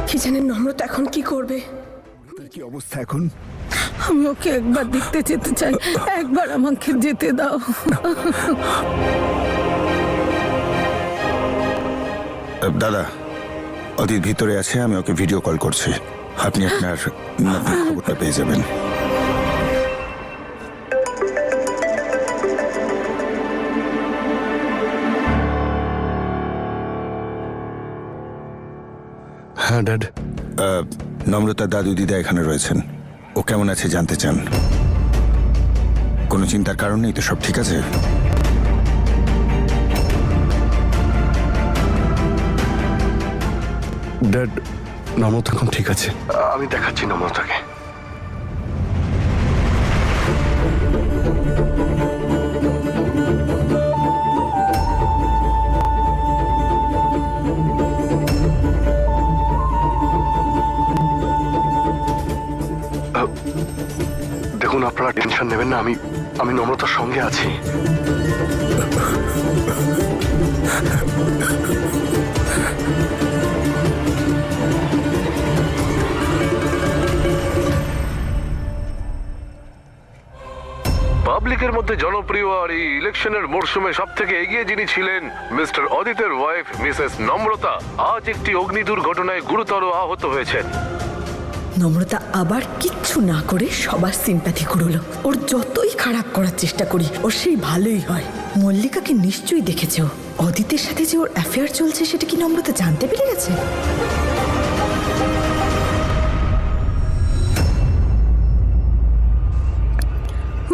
কি জানেন নম্রতা এখন কি করবে? কি অবস্থা এখন? আমি ওকে একবার দেখতে যেতে চাই, একবার আমাকে যেতে দাও। দাদা, অদিত ভিতরে আছে, আমি ওকে ভিডিও কল করছি। আপনি আপনার খবরটা পেয়ে যাবেন। হ্যাঁ ড্যাড। নম্রতার দাদু দিদা এখানে রয়েছেন। ও কেমন আছে জানতে চান। কোনো চিন্তার কারণ নেই তো, সব ঠিক আছে? ড্যাড, নম্রতা এখন ঠিক আছে। আমি দেখাচ্ছি নম্রতাকে। দেখুন, আপনারা টেনশন নেবেন না, আমি নম্রতার সঙ্গে আছি। পাবলিকের মধ্যে জনপ্রিয় আর এই ইলেকশনের মরশুমে সব থেকে এগিয়ে যিনি ছিলেন মিস্টার অদিতের ওয়াইফ মিসেস নম্রতা আজ একটি অগ্নি দুর্ঘটনায় গুরুতর আহত হয়েছেন। নম্রতা আবার কিচ্ছু না করে সবার সিম্প্যাথি করলো। ওর যতই খারাপ করার চেষ্টা করি ওর সেই ভালোই হয়। মল্লিকাকে নিশ্চয়ই দেখেছে ও। অদিতের সাথে যে ওর অ্যাফেয়ার চলছে সেটা কি নম্রতা জানতে পেরে গেছে?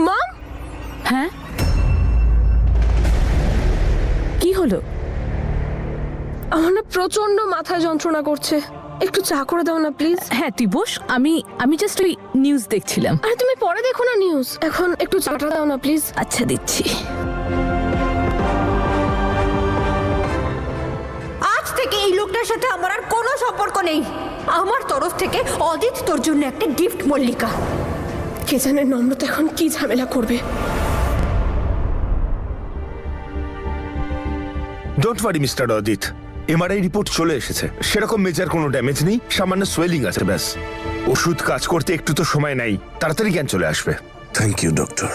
মম, হ্যাঁ, কি হলো? আমার না প্রচন্ড মাথায় যন্ত্রণা করছে। একটু চা করে দাও না প্লিজ। হ্যাঁ তুই বস, আমি জাস্ট ওই নিউজ দেখছিলাম। আরে তুমি পরে দেখো না নিউজ, এখন একটু চাটা দাও না প্লিজ। আচ্ছা দিচ্ছি। আজ থেকে এই লোকটার সাথে আমার আর কোনো সম্পর্ক নেই। আমার তরফ থেকে অদিত তোর জন্য একটা গিফট মল্লিকা। কে জানে নম্রতা এখন কি ঝামেলা করবে। Don't worry mister Adit, MRI report চলে এসেছে। সেরকম মেজর কোনো ড্যামেজ নেই, সামান্য সোয়েলিং আছে ব্যাস। ওষুধ কাজ করতে একটু তো সময় নাই, তাড়াতাড়ি জ্ঞান চলে আসবে। Thank you doctor.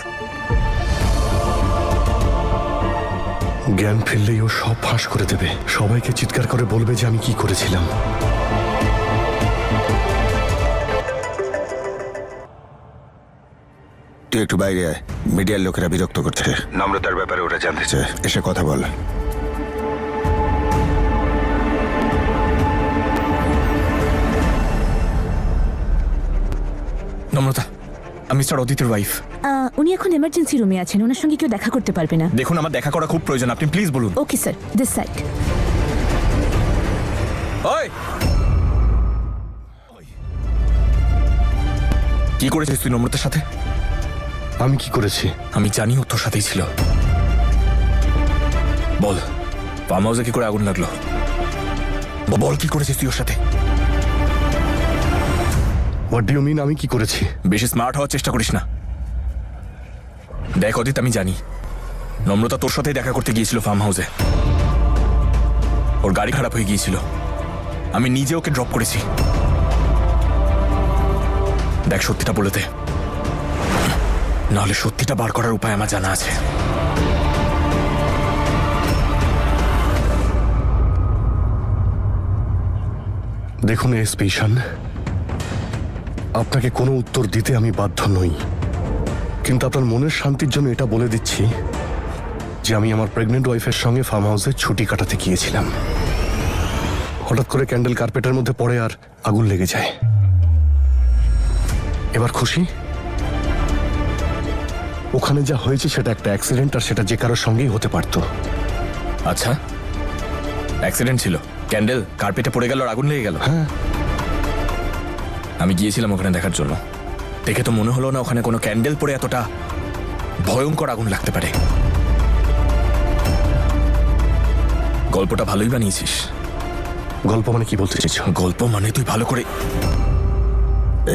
জ্ঞান ফিরলেই ও সব ফাঁস করে দেবে, সবাইকে চিৎকার করে বলবে যে আমি কি করেছিলাম। তুই একটু বাইরে আয়, মিডিয়ার লোকেরা বিরক্ত করছে। নম্রতার ব্যাপারে ওরা জানতে চায়, এসে কথা বল। নম্রতা, আমি মিস্টার অদিতের ওয়াইফ। উনি এখন এমার্জেন্সি রুমে আছেন, ওনার সঙ্গে কেউ দেখা করতে পারবে না। দেখুন, আমার দেখা করা খুব প্রয়োজন, আপনি প্লিজ বলুন। Okay sir, this side. ওই, কি করেছিস তুই নম্রতার সাথে? আমি কি করেছি? আমি জানি ও তোর সাথেই ছিল। বল, ফার্ম হাউসে কি করে আগুন লাগলো? বল, কি করেছিস তুই ওর সাথে? হোয়াট ডু ইউ মিন আমি কি করেছি? বেশি স্মার্ট হওয়ার চেষ্টা করিস না। দেখ অদিত, আমি জানি নম্রতা তোর সাথেই দেখা করতে গিয়েছিল ফার্ম হাউসে। ওর গাড়ি খারাপ হয়ে গিয়েছিল, আমি নিজে ওকে ড্রপ করেছি। দেখ, সত্যিটা বলে দে, নাহলে সত্যিটা বার করার উপায় আমার জানা আছে। দেখুন এসপি ঈশান, আপনাকে কোনো উত্তর দিতে আমি বাধ্য নই, কিন্তু আপনার মনের শান্তির জন্য এটা বলে দিচ্ছি যে আমি আমার প্রেগনেন্ট ওয়াইফের সঙ্গে ফার্ম হাউসে ছুটি কাটাতে গিয়েছিলাম। হঠাৎ করে ক্যান্ডেল কার্পেটের মধ্যে পড়ে আর আগুন লেগে যায়। এবার খুশি? ওখানে যা হয়েছে সেটা একটা অ্যাক্সিডেন্ট, আর সেটা যে কারোর সঙ্গেই হতে পারতো। আচ্ছা, অ্যাক্সিডেন্ট ছিল, ক্যান্ডেল কার্পেটে পড়ে গেল আর আগুন লেগে গেল। হ্যাঁ, আমি গিয়েছিলাম ওখানে দেখার জন্য। দেখে তো মনে হলো না ওখানে কোনো ক্যান্ডেল পড়ে এতটা ভয়ঙ্কর আগুন লাগতে পারে। গল্পটা ভালোই বানিয়েছিস। গল্প মানে কি বলতে চাইছো? গল্প মানে তুই ভালো করে।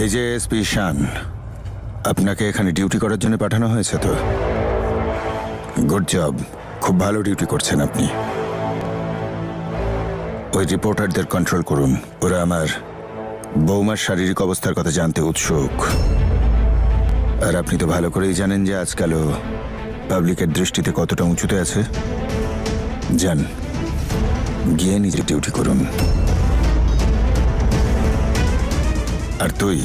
এই যে এসপি শান, আপনাকে এখানে ডিউটি করার জন্য পাঠানো হয়েছে তো? গুড জব, খুব ভালো ডিউটি করছেন আপনি। ওই রিপোর্টারদের কন্ট্রোল করুন, ওরা আমার বৌমার শারীরিক অবস্থার কথা জানতে উৎসুক। আর আপনি তো ভালো করেই জানেন যে আজকালও পাবলিকের দৃষ্টিতে কতটা উঁচুতে আছে। যান, গিয়ে নিজের ডিউটি করুন। আর তুই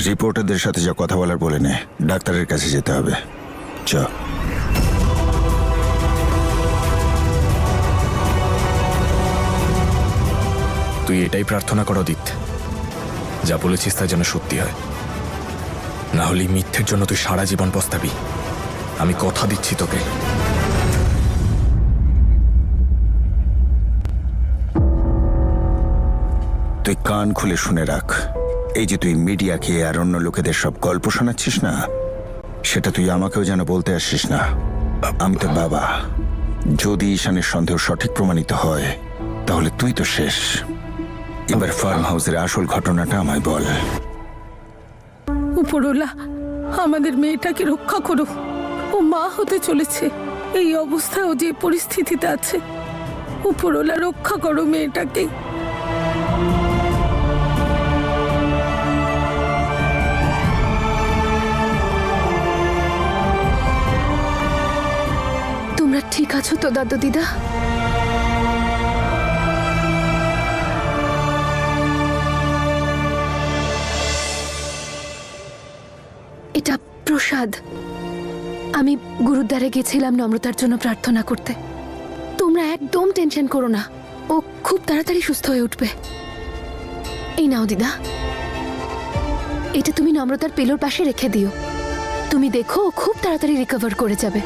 রিপোর্টারদের সাথে যা কথা বলার বলে নে, ডাক্তারের কাছে যেতে হবে। চ। তুই এটাই প্রার্থনা কর অদিত, যা বলেছিস তা যেন সত্যি হয়। না হলে এই মিথ্যের জন্য তুই সারা জীবন পস্তাবি। আমি কথা দিচ্ছি তোকে। তুই কান খুলে শুনে রাখ, এই যে তুই মিডিয়াকে আর অন্য লোকেদের সব গল্প শোনাচ্ছিস না, সেটা তুই আমাকেও যেন বলতে আসিস না। আমি তোর বাবা। যদি ঈশানের সন্দেহ সঠিক প্রমাণিত হয় তাহলে তুই তো শেষ। এবার ফার্ম হাউসের আসল ঘটনাটা আমায় বল। উপরওয়ালা, আমাদের মেয়েটাকে রক্ষা করো। ও মা হতে চলেছে, এই অবস্থায় ও যে পরিস্থিতিতে আছে। উপরওয়ালা, রক্ষা করো মেয়েটাকে। তোমরা ঠিক আছো তো দাদু দিদা? এটা প্রসাদ। আমি গুরুদ্বারে গেছিলাম নম্রতার জন্য প্রার্থনা করতে। তোমরা একদম টেনশন করো না, ও খুব তাড়াতাড়ি সুস্থ হয়ে উঠবে। এই নাও দিদা, এটা তুমি নম্রতার পেলোর পাশে রেখে দিও। তুমি দেখো ও খুব তাড়াতাড়ি রিকভার করে যাবে।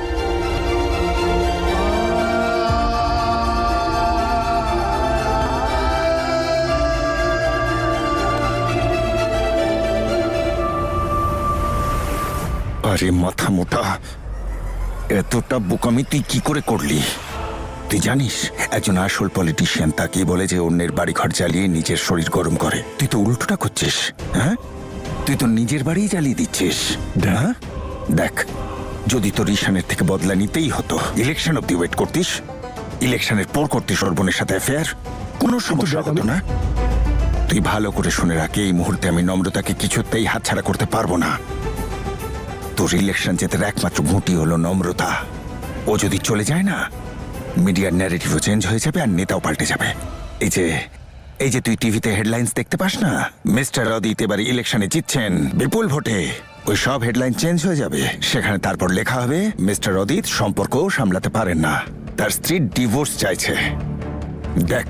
আরে মাথা মোটা, এতটা বোকামি তুই কি করে করলি? তুই জানিস একজন আসল পলিটিশিয়ান তাকে বলে যে অন্যের বাড়িঘর জ্বালিয়ে নিজের শরীর গরম করে। তুই তো উল্টোটা করছিস। হ্যাঁ, তুই তো নিজের বাড়ি জ্বালিয়ে দিচ্ছিস। হ্যাঁ, দেখ, যদি তোর ঈশানের থেকে বদলা নিতেই হতো, ইলেকশন অব্দি ওয়েট করতিস। ইলেকশনের পর করতিস ওর বোনের সাথে অ্যাফেয়ার, কোনো সমস্যা হতো না। তুই ভালো করে শুনে রাখ, এই মুহূর্তে আমি নম্রতাকে কিছুতেই হাতছাড়া করতে পারবো না। তোর ইলেকশন জেতার একমাত্র ঘুঁটি হলো নম্রতা। ও যদি চলে যায় না, মিডিয়ার ন্যারেটিভও চেঞ্জ হয়ে যাবে আর নেতাও পাল্টে যাবে। এই যে তুই টিভিতে হেডলাইন্স দেখতে পাস না, মিস্টার অদিত এবার ইলেকশনে জিতছেন বিপুল ভোটে, ওই সব হেডলাইন চেঞ্জ হয়ে যাবে। সেখানে তারপর লেখা হবে মিস্টার অদিত সম্পর্কও সামলাতে পারেন না, তার স্ত্রী ডিভোর্স চাইছে। দেখ,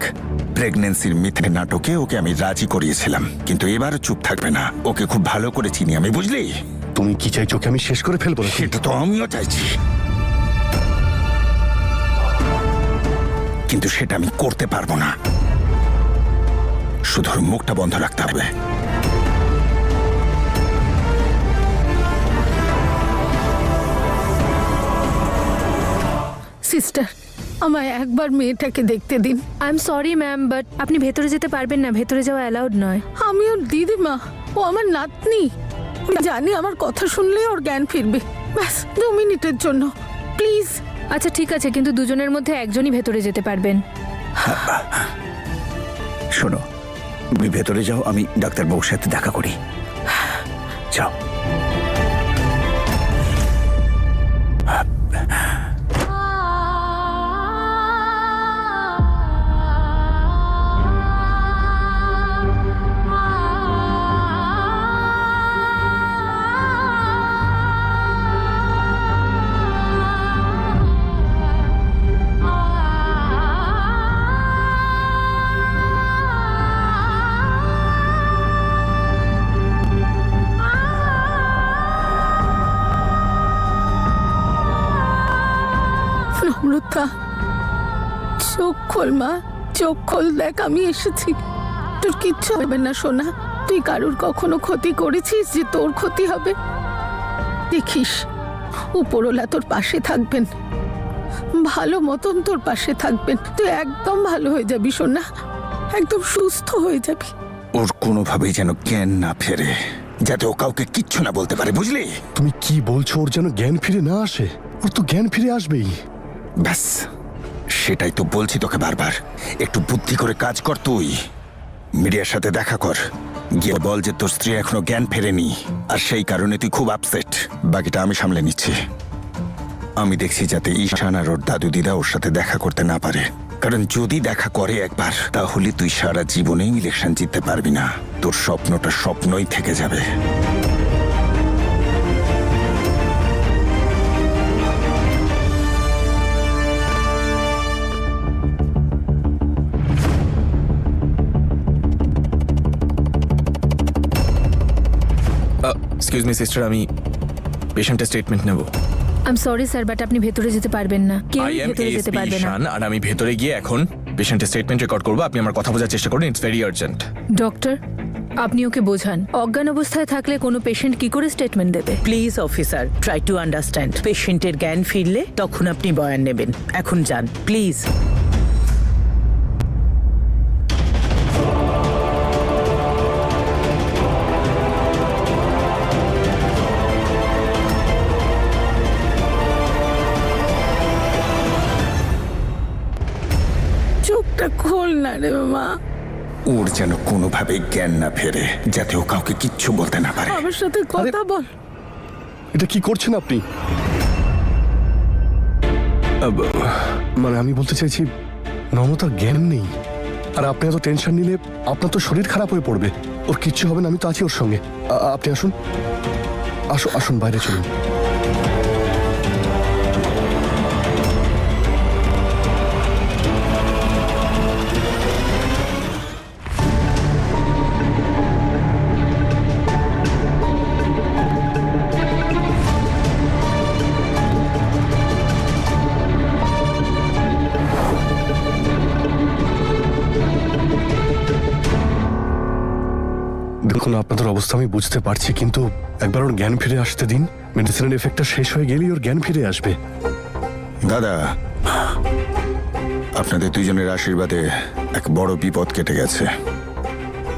প্রেগনেন্সির মিথ্যে নাটকে ওকে আমি রাজি করিয়েছিলাম, কিন্তু এবার চুপ থাকবে না। ওকে খুব ভালো করে চিনি আমি, বুঝলি? তুমি কি চাইছো ওকে আমি শেষ করে ফেলবো? সেটা তো আমিও চাইছি, কিন্তু সেটা আমি করতে পারবো না। শুধু ওর মুখটা বন্ধ রাখতে হবে। সিস্টার, আমায় একবার মেয়েটাকে দেখতে দিন। I am sorry ma'am, but আপনি ভেতরে যেতে পারবেন না, ভেতরে যাওয়া অ্যালাউড নয়। আমি ওর দিদিমা, ও আমার নাতনি। জানি আমার কথা শুনলে ওর জ্ঞান ফিরবে। ব্যাস 2 মিনিটের জন্য প্লিজ। আচ্ছা ঠিক আছে, কিন্তু দুজনের মধ্যে একজনই ভেতরে যেতে পারবেন। শোনো, তুমি ভেতরে যাও, আমি ডাক্তারবাবুর সাথে দেখা করি। যাও। নম্রতা, চোখ খোল মা, চোখ খোল, দেখ আমি এসেছি। তোর কিচ্ছু হবে না সোনা। তুই কারুর কখনো ক্ষতি করেছিস যে তোর ক্ষতি হবে? দেখিস উপরওয়ালা তোর পাশে থাকবেন, ভালো মতন তোর পাশে থাকবেন। তুই একদম ভালো হয়ে যাবি সোনা, একদম সুস্থ হয়ে যাবি। ওর কোনোভাবেই যেন জ্ঞান না ফেরে, যাতে ও কাউকে কিচ্ছু না বলতে পারে, বুঝলি? তুমি কি বলছো? ওর যেন জ্ঞান ফিরে না আসে। ওর তো জ্ঞান ফিরে আসবেই। ব্যাস, সেটাই তো বলছি তোকে বারবার। একটু বুদ্ধি করে কাজ কর। তুই মিডিয়ার সাথে দেখা কর, গিয়ে বল যে তোর স্ত্রী এখনো জ্ঞান ফেরেনি, আর সেই কারণে তুই খুব আপসেট। বাকিটা আমি সামলে নিচ্ছি। আমি দেখছি যাতে ঈশান আর ওর দাদু দিদা ওর সাথে দেখা করতে না পারে, কারণ যদি দেখা করে একবার, তাহলে তুই সারা জীবনেই ইলেকশন জিততে পারবি না। তোর স্বপ্নটা স্বপ্নই থেকে যাবে। এক্সকিউজ মি সিস্টার, আমি পেশেন্টের স্টেটমেন্ট নেব। I am sorry sir, but আপনি ভেতরে যেতে পারবেন না। কেউ আই এম ভেতরে যেতে এসপি পারবে না। ঈশান, আর আমি ভেতরে গিয়ে এখন পেশেন্টের স্টেটমেন্ট রেকর্ড করবো। আপনি আমার কথা বোঝার চেষ্টা করুন, ইটস ভেরি আর্জেন্ট। ডক্টর, আপনি ওকে বোঝান। অজ্ঞান অবস্থায় থাকলে কোনো পেশেন্ট কি করে স্টেটমেন্ট দেবে? Please officer, try to understand. পেশেন্টের জ্ঞান ফিরলে তখন আপনি বয়ান নেবেন। এখন যান প্লিজ। চোখটা খোল না রে মা। ওর যেন কোনোভাবে জ্ঞান না ফেরে, যাতে ও কাউকে কিচ্ছু বলতে না পারে। আমার সাথে কথা বল। এটা কি করছেন আপনি? মানে আমি বলতে চাইছি, নম্রতার জ্ঞান নেই, আর আপনি এত টেনশন নিলে আপনার তো শরীর খারাপ হয়ে পড়বে। ওর কিচ্ছু হবে না, আমি তো আছি ওর সঙ্গে। আপনি আসুন, আসুন বাইরে চলুন। দেখুন, আপনাদের অবস্থা আমি বুঝতে পারছি, কিন্তু একবার ওর জ্ঞান ফিরে আসতে দিন। মেডিসিনের এফেক্টটা শেষ হয়ে গেলেই ওর জ্ঞান ফিরে আসবে। দাদা, আপনাদের দুজনের আশীর্বাদে এক বড় বিপদ কেটে গেছে।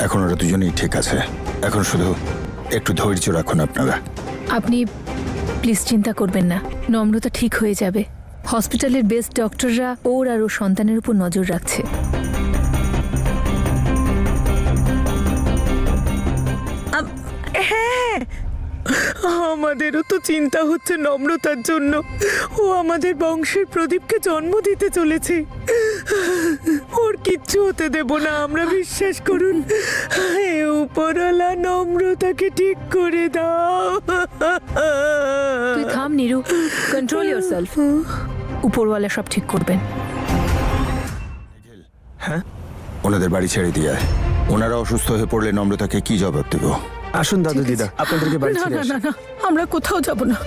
এখন ওরা দুজনেই ঠিক আছে। এখন শুধু একটু ধৈর্য রাখুন আপনারা। আপনি প্লিজ চিন্তা করবেন না, নম্রতা ঠিক হয়ে যাবে। হসপিটালের বেস্ট ডক্টররা ওর আর ওর সন্তানের উপর নজর রাখছে। হ্যাঁ, আমাদেরও তো চিন্তা হচ্ছে নম্রতার জন্য। ও আমাদের বংশের প্রদীপকে জন্ম দিতে চলেছে। ওর কিচ্ছু হতে দেব না আমরা, বিশ্বাস করুন। হে উপরওয়ালা, নম্রতাকে ঠিক করে দাও। তুই থাম নীরু, কন্ট্রোল ইয়োরসেলফ। উপরওয়ালা সব ঠিক করবেন। হ্যাঁ, ওনাদের বাড়ি ছেড়ে দিয়ে ওনারা অসুস্থ হয়ে পড়লে নম্রতাকে কি জবাব দেব? আসুন দাদু দিদা, আপনাদেরকে বাড়ি না ছেড়ে না আসি। না না, আমরা কোথাও যাব না।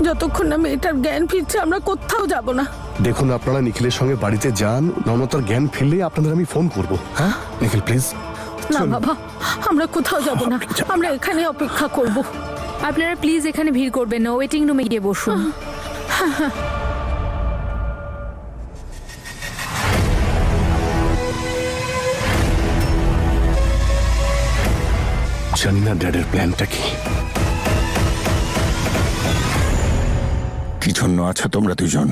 যতক্ষণ না মেয়েটার জ্ঞান ফিরছে আমরা কোথাও যাব না। দেখুন, আপনারা নিখিলের সঙ্গে বাড়িতে যান। নম্রতার জ্ঞান ফিরলেই আপনাদের আমি ফোন করব। হ্যাঁ নিখিল, প্লিজ। না বাবা, আমরা কোথাও যাব না, আমরা এখানে অপেক্ষা করব। আপনারা প্লিজ এখানে ভিড় করবেন না, ওয়েটিং রুমে গিয়ে বসুন। জানি না ড্যাডের প্ল্যানটা কি। কি জন্য আছো তোমরা দুজন?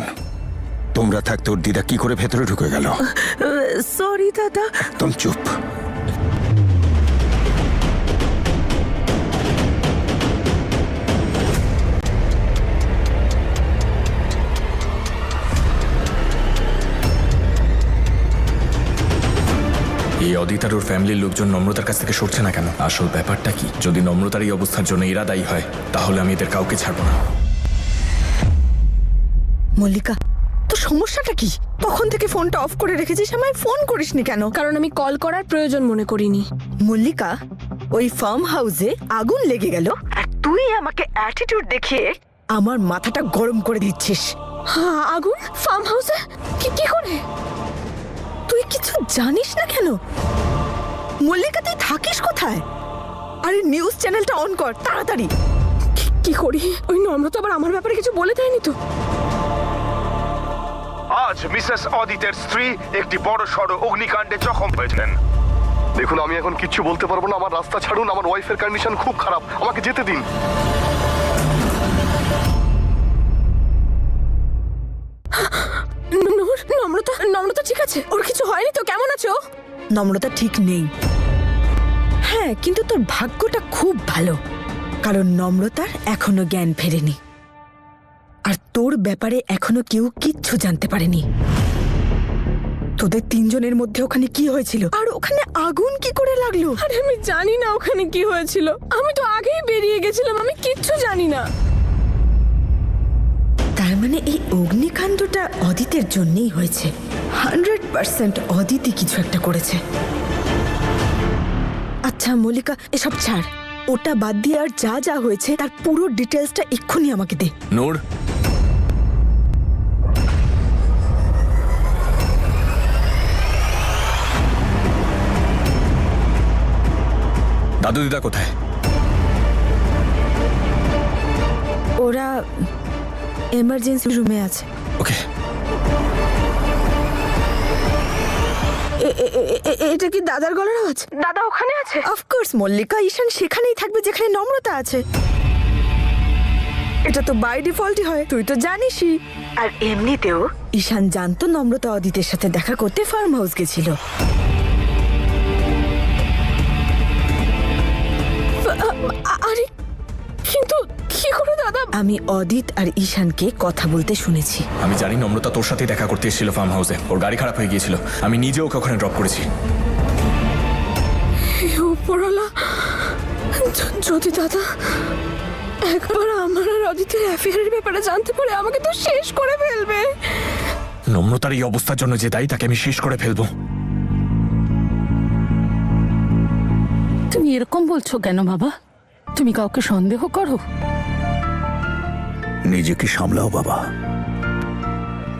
তোমরা থাকতে ওর দিদা কি করে ভেতরে ঢুকে গেল? সরি দাদা। একদম চুপ। এই অদিত আর ওর ফ্যামিলির লোকজন নম্রতার কাছ থেকে সরছে না কেন? আসল ব্যাপারটা কি? যদি নম্রতার এই অবস্থার জন্য এরা দায়ী হয়, তাহলে আমি এদের কাউকে ছাড়বো না। মল্লিকা, তোর সমস্যাটা কি? তখন থেকে ফোনটা অফ করে রেখেছিস, আমায় ফোন করিসনি কেন? কারণ আমি কল করার প্রয়োজন মনে করিনি। মল্লিকা, ওই ফার্ম হাউসে আগুন লেগে গেল আর তুই আমাকে অ্যাটিটিউড দেখিয়ে আমার মাথাটা গরম করে দিচ্ছিস। আগুন ফার্ম হাউসে কি করে? তুই কিছু জানিস না কেন? মল্লিকা তুই থাকিস কোথায়? আরে নিউজ চ্যানেলটা অন কর তাড়াতাড়ি। কি করি? ওই নম্রতা আবার আমার ব্যাপারে কিছু বলে দেয়নি তো? আজ মিসেস অদিতের স্ত্রী একটি বড় সড় অগ্নিকাণ্ডে জখম হয়েছেন। দেখুন, আমি এখন কিচ্ছু বলতে পারবো না। আমার রাস্তা ছাড়ুন, আমার ওয়াইফের কন্ডিশন খুব খারাপ, আমাকে যেতে দিন। নম্রতা ঠিক আছে? ওর কিছু হয়নি তো? কেমন আছো? নম্রতা ঠিক নেই। হ্যাঁ, কিন্তু তোর ভাগ্যটা খুব ভালো, কারণ নম্রতার এখনো জ্ঞান ফেরেনি। আর তোর ব্যাপারে এখনো কেউ কিচ্ছু জানতে পারেনি। তোদের তিনজনের মধ্যে ওখানে কি হয়েছিল, আর ওখানে আগুন কি করে লাগলো? আরে আমি জানি না ওখানে কি হয়েছিল। আমি তো আগেই বেরিয়ে গেছিলাম, আমি কিচ্ছু জানি না। তার মানে এই অগ্নিকাণ্ডটা অদিতের জন্যই হয়েছে। 100% অদিতই কিছু একটা করেছে। আচ্ছা মল্লিকা, এসব ছাড়, ওটা বাদ দিয়ে আর যা যা হয়েছে তার পুরো ডিটেলসটা এক্ষুনি আমাকে দে। নূর, দাদু দিদা কোথায়? ওরা এমার্জেন্সি রুমে আছে। ওকে। এটা কি দাদার গলার আওয়াজ? দাদা ওখানে আছে? অফকোর্স মল্লিকা, ঈশান সেখানেই থাকবে যেখানে নম্রতা আছে। এটা তো বাই ডিফল্টই হয়, তুই তো জানিসই। আর এমনিতেও ঈশান জানতো নম্রতা অদিতের সাথে দেখা করতে ফার্ম হাউস গেছিল। আরে কিন্তু কি করে দাদা? আমি অদিত আর ঈশানকে কথা বলতে শুনেছি। আমি জানি নম্রতা তোর সাথে দেখা করতে এসেছিল ফার্ম হাউসে। ওর গাড়ি খারাপ হয়ে গিয়েছিল, আমি নিজে ওকে ওখানে ড্রপ করেছি। উপরওয়ালা, যদি দাদা একবার আমার আর অদিতের অ্যাফেয়ারের ব্যাপারে জানতে পারে, আমাকে তো শেষ করে ফেলবে। নম্রতার এই অবস্থার জন্য যে দায়ী, তাকে আমি শেষ করে ফেলবো। তুমি এরকম বলছো কেন বাবা? তুমি কাউকে সন্দেহ করো? নিজেকে সামলাও বাবা।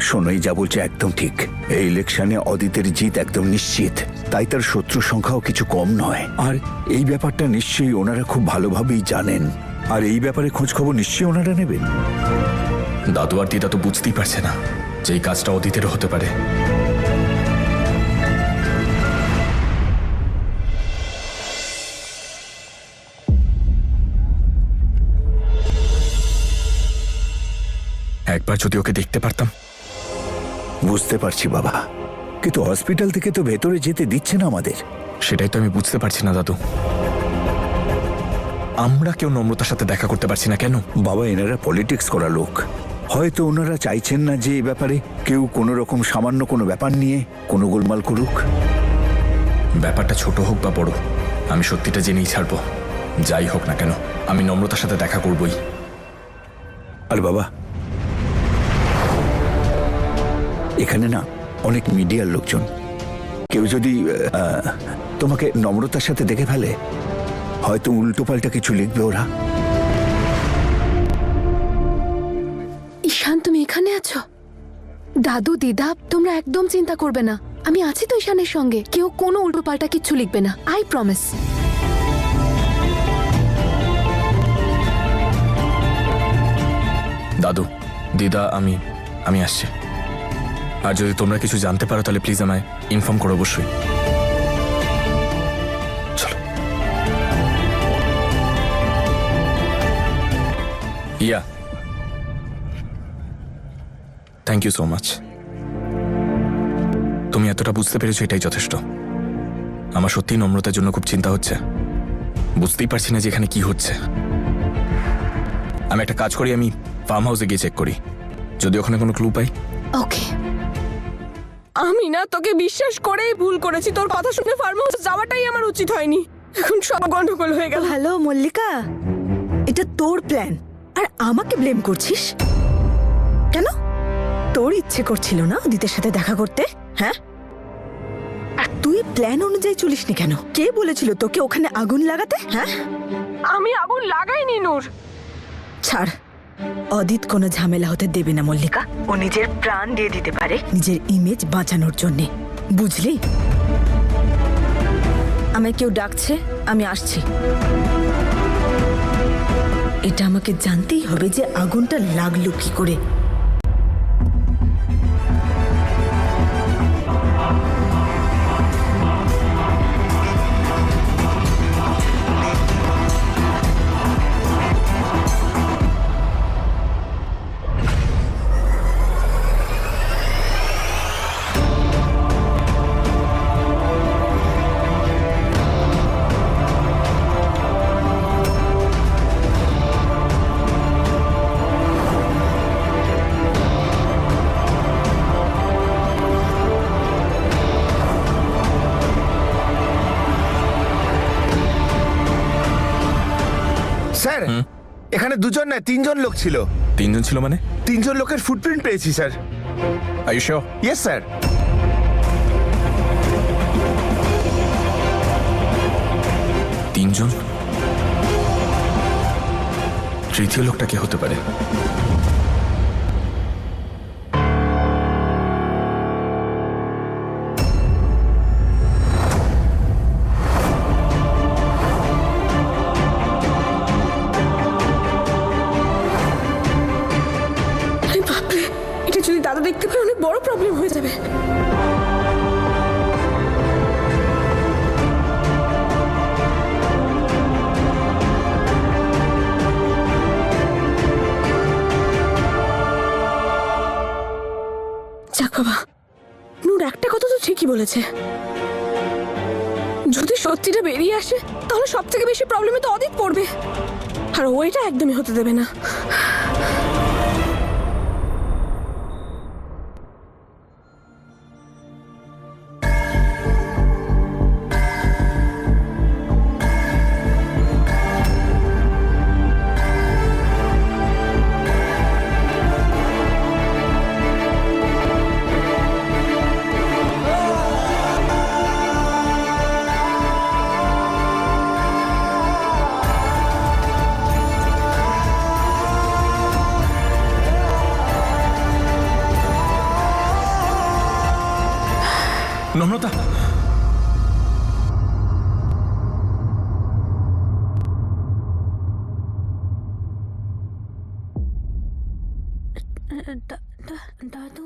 শোনোই যা বলছে একদম ঠিক। এই ইলেকশনে অদিতের জিত একদম নিশ্চিত, তাই তার শত্রু সংখ্যাও কিছু কম নয়। আর এই ব্যাপারটা নিশ্চয়ই ওনারা খুব ভালোভাবেই জানেন, আর এই ব্যাপারে খোঁজ খবর নিশ্চয়ই ওনারা নেবেন। দাদু আর দিদা তো বুঝতেই পারছে না যে এই কাজটা অদিতেরও হতে পারে। একবার যদি ওকে দেখতে পারতাম। বুঝতে পারছি বাবা, কিন্তু হসপিটাল থেকে তো ভেতরে যেতে দিচ্ছে না আমাদের। সেটাই তো আমি বুঝতে পারছি না দাদু। আমরা কেউ নম্রতার সাথে দেখা করতে পারছি না কেন? বাবা, এনারা পলিটিক্স করা লোক। হয়তো ওনারা চাইছেন না যে এই ব্যাপারে কেউ কোনো রকম সামান্য কোনো ব্যাপার নিয়ে কোনো গোলমাল করুক। ব্যাপারটা ছোট হোক বা বড়, আমি সত্যিটা জেনেই ছাড়বো। যাই হোক না কেন, আমি নম্রতার সাথে দেখা করবই। আর বাবা, এখানে না অনেক মিডিয়ার লোকজন, কেউ যদি তোমাকে নম্রতার সাথে দেখে ফেলে, হয়তো উল্টো পাল্টা কিছু লিখবে ওরা। ঈশান, তুমি এখানে আছো? দাদু দিদা, তোমরা একদম চিন্তা করবে না, আমি আছি তো ঈশানের সঙ্গে। কেউ কোনো উল্টো পাল্টা কিচ্ছু লিখবে না, আই প্রমিস। দাদু দিদা, আমি আসছি। আর যদি তোমরা কিছু জানতে পারো তাহলে প্লিজ আমায় ইনফর্ম করো অবশ্যই। চলো। ইয়া, থ্যাংক ইউ সো মাচ। তুমি এতটা বুঝতে পেরেছো, এটাই যথেষ্ট। আমার সত্যিই নম্রতার জন্য খুব চিন্তা হচ্ছে। বুঝতেই পারছি না যে এখানে কি হচ্ছে। আমি একটা কাজ করি, আমি ফার্ম হাউসে গিয়ে চেক করি, যদি ওখানে কোনো ক্লু পাই। ওকে। আমি না তোকে বিশ্বাস করেই ভুল করেছি। তোর কথা শুনে ফার্ম হাউসে যাওয়াটাই আমার উচিত হয়নি। এখন সব গন্ডগোল হয়ে গেল। হ্যালো মল্লিকা, এটা তোর প্ল্যান আর আমাকে ব্লেম করছিস কেন? তোর ইচ্ছে করছিল না অদিতের সাথে দেখা করতে, হ্যাঁ? আর তুই প্ল্যান অনুযায়ী চলিসনি কেন? কে বলেছিল তোকে ওখানে আগুন লাগাতে? হ্যাঁ, আমি আগুন লাগাইনি নূর। ছাড়, অদিত কোনো ঝামেলা হতে দেবে না মল্লিকা। ও নিজের প্রাণ দিয়ে দিতে পারে নিজের ইমেজ বাঁচানোর জন্যে, বুঝলি? আমায় কেউ ডাকছে, আমি আসছি। এটা আমাকে জানতেই হবে যে আগুনটা লাগলো কি করে। স্যার, এখানে দুজন নয় 3 জন লোক ছিল। 3 জন ছিল মানে? 3 জন লোকের ফুটপ্রিন্ট পেয়েছি sir. Are you sure? Yes sir. 3 জন? তৃতীয় লোকটা কে হতে পারে? বাপরে, এটা যদি দাদা দেখতে পায় অনেক বড় প্রবলেম হয়ে যাবে। যাক বাবা, নূর একটা কথা তো ঠিকই বলেছে। যদি সত্যিটা বেরিয়ে আসে তাহলে সব থেকে বেশি প্রবলেমে তো অদিত পড়বে, আর ও এটা একদমই হতে দেবে না। নম্রতা, দাদু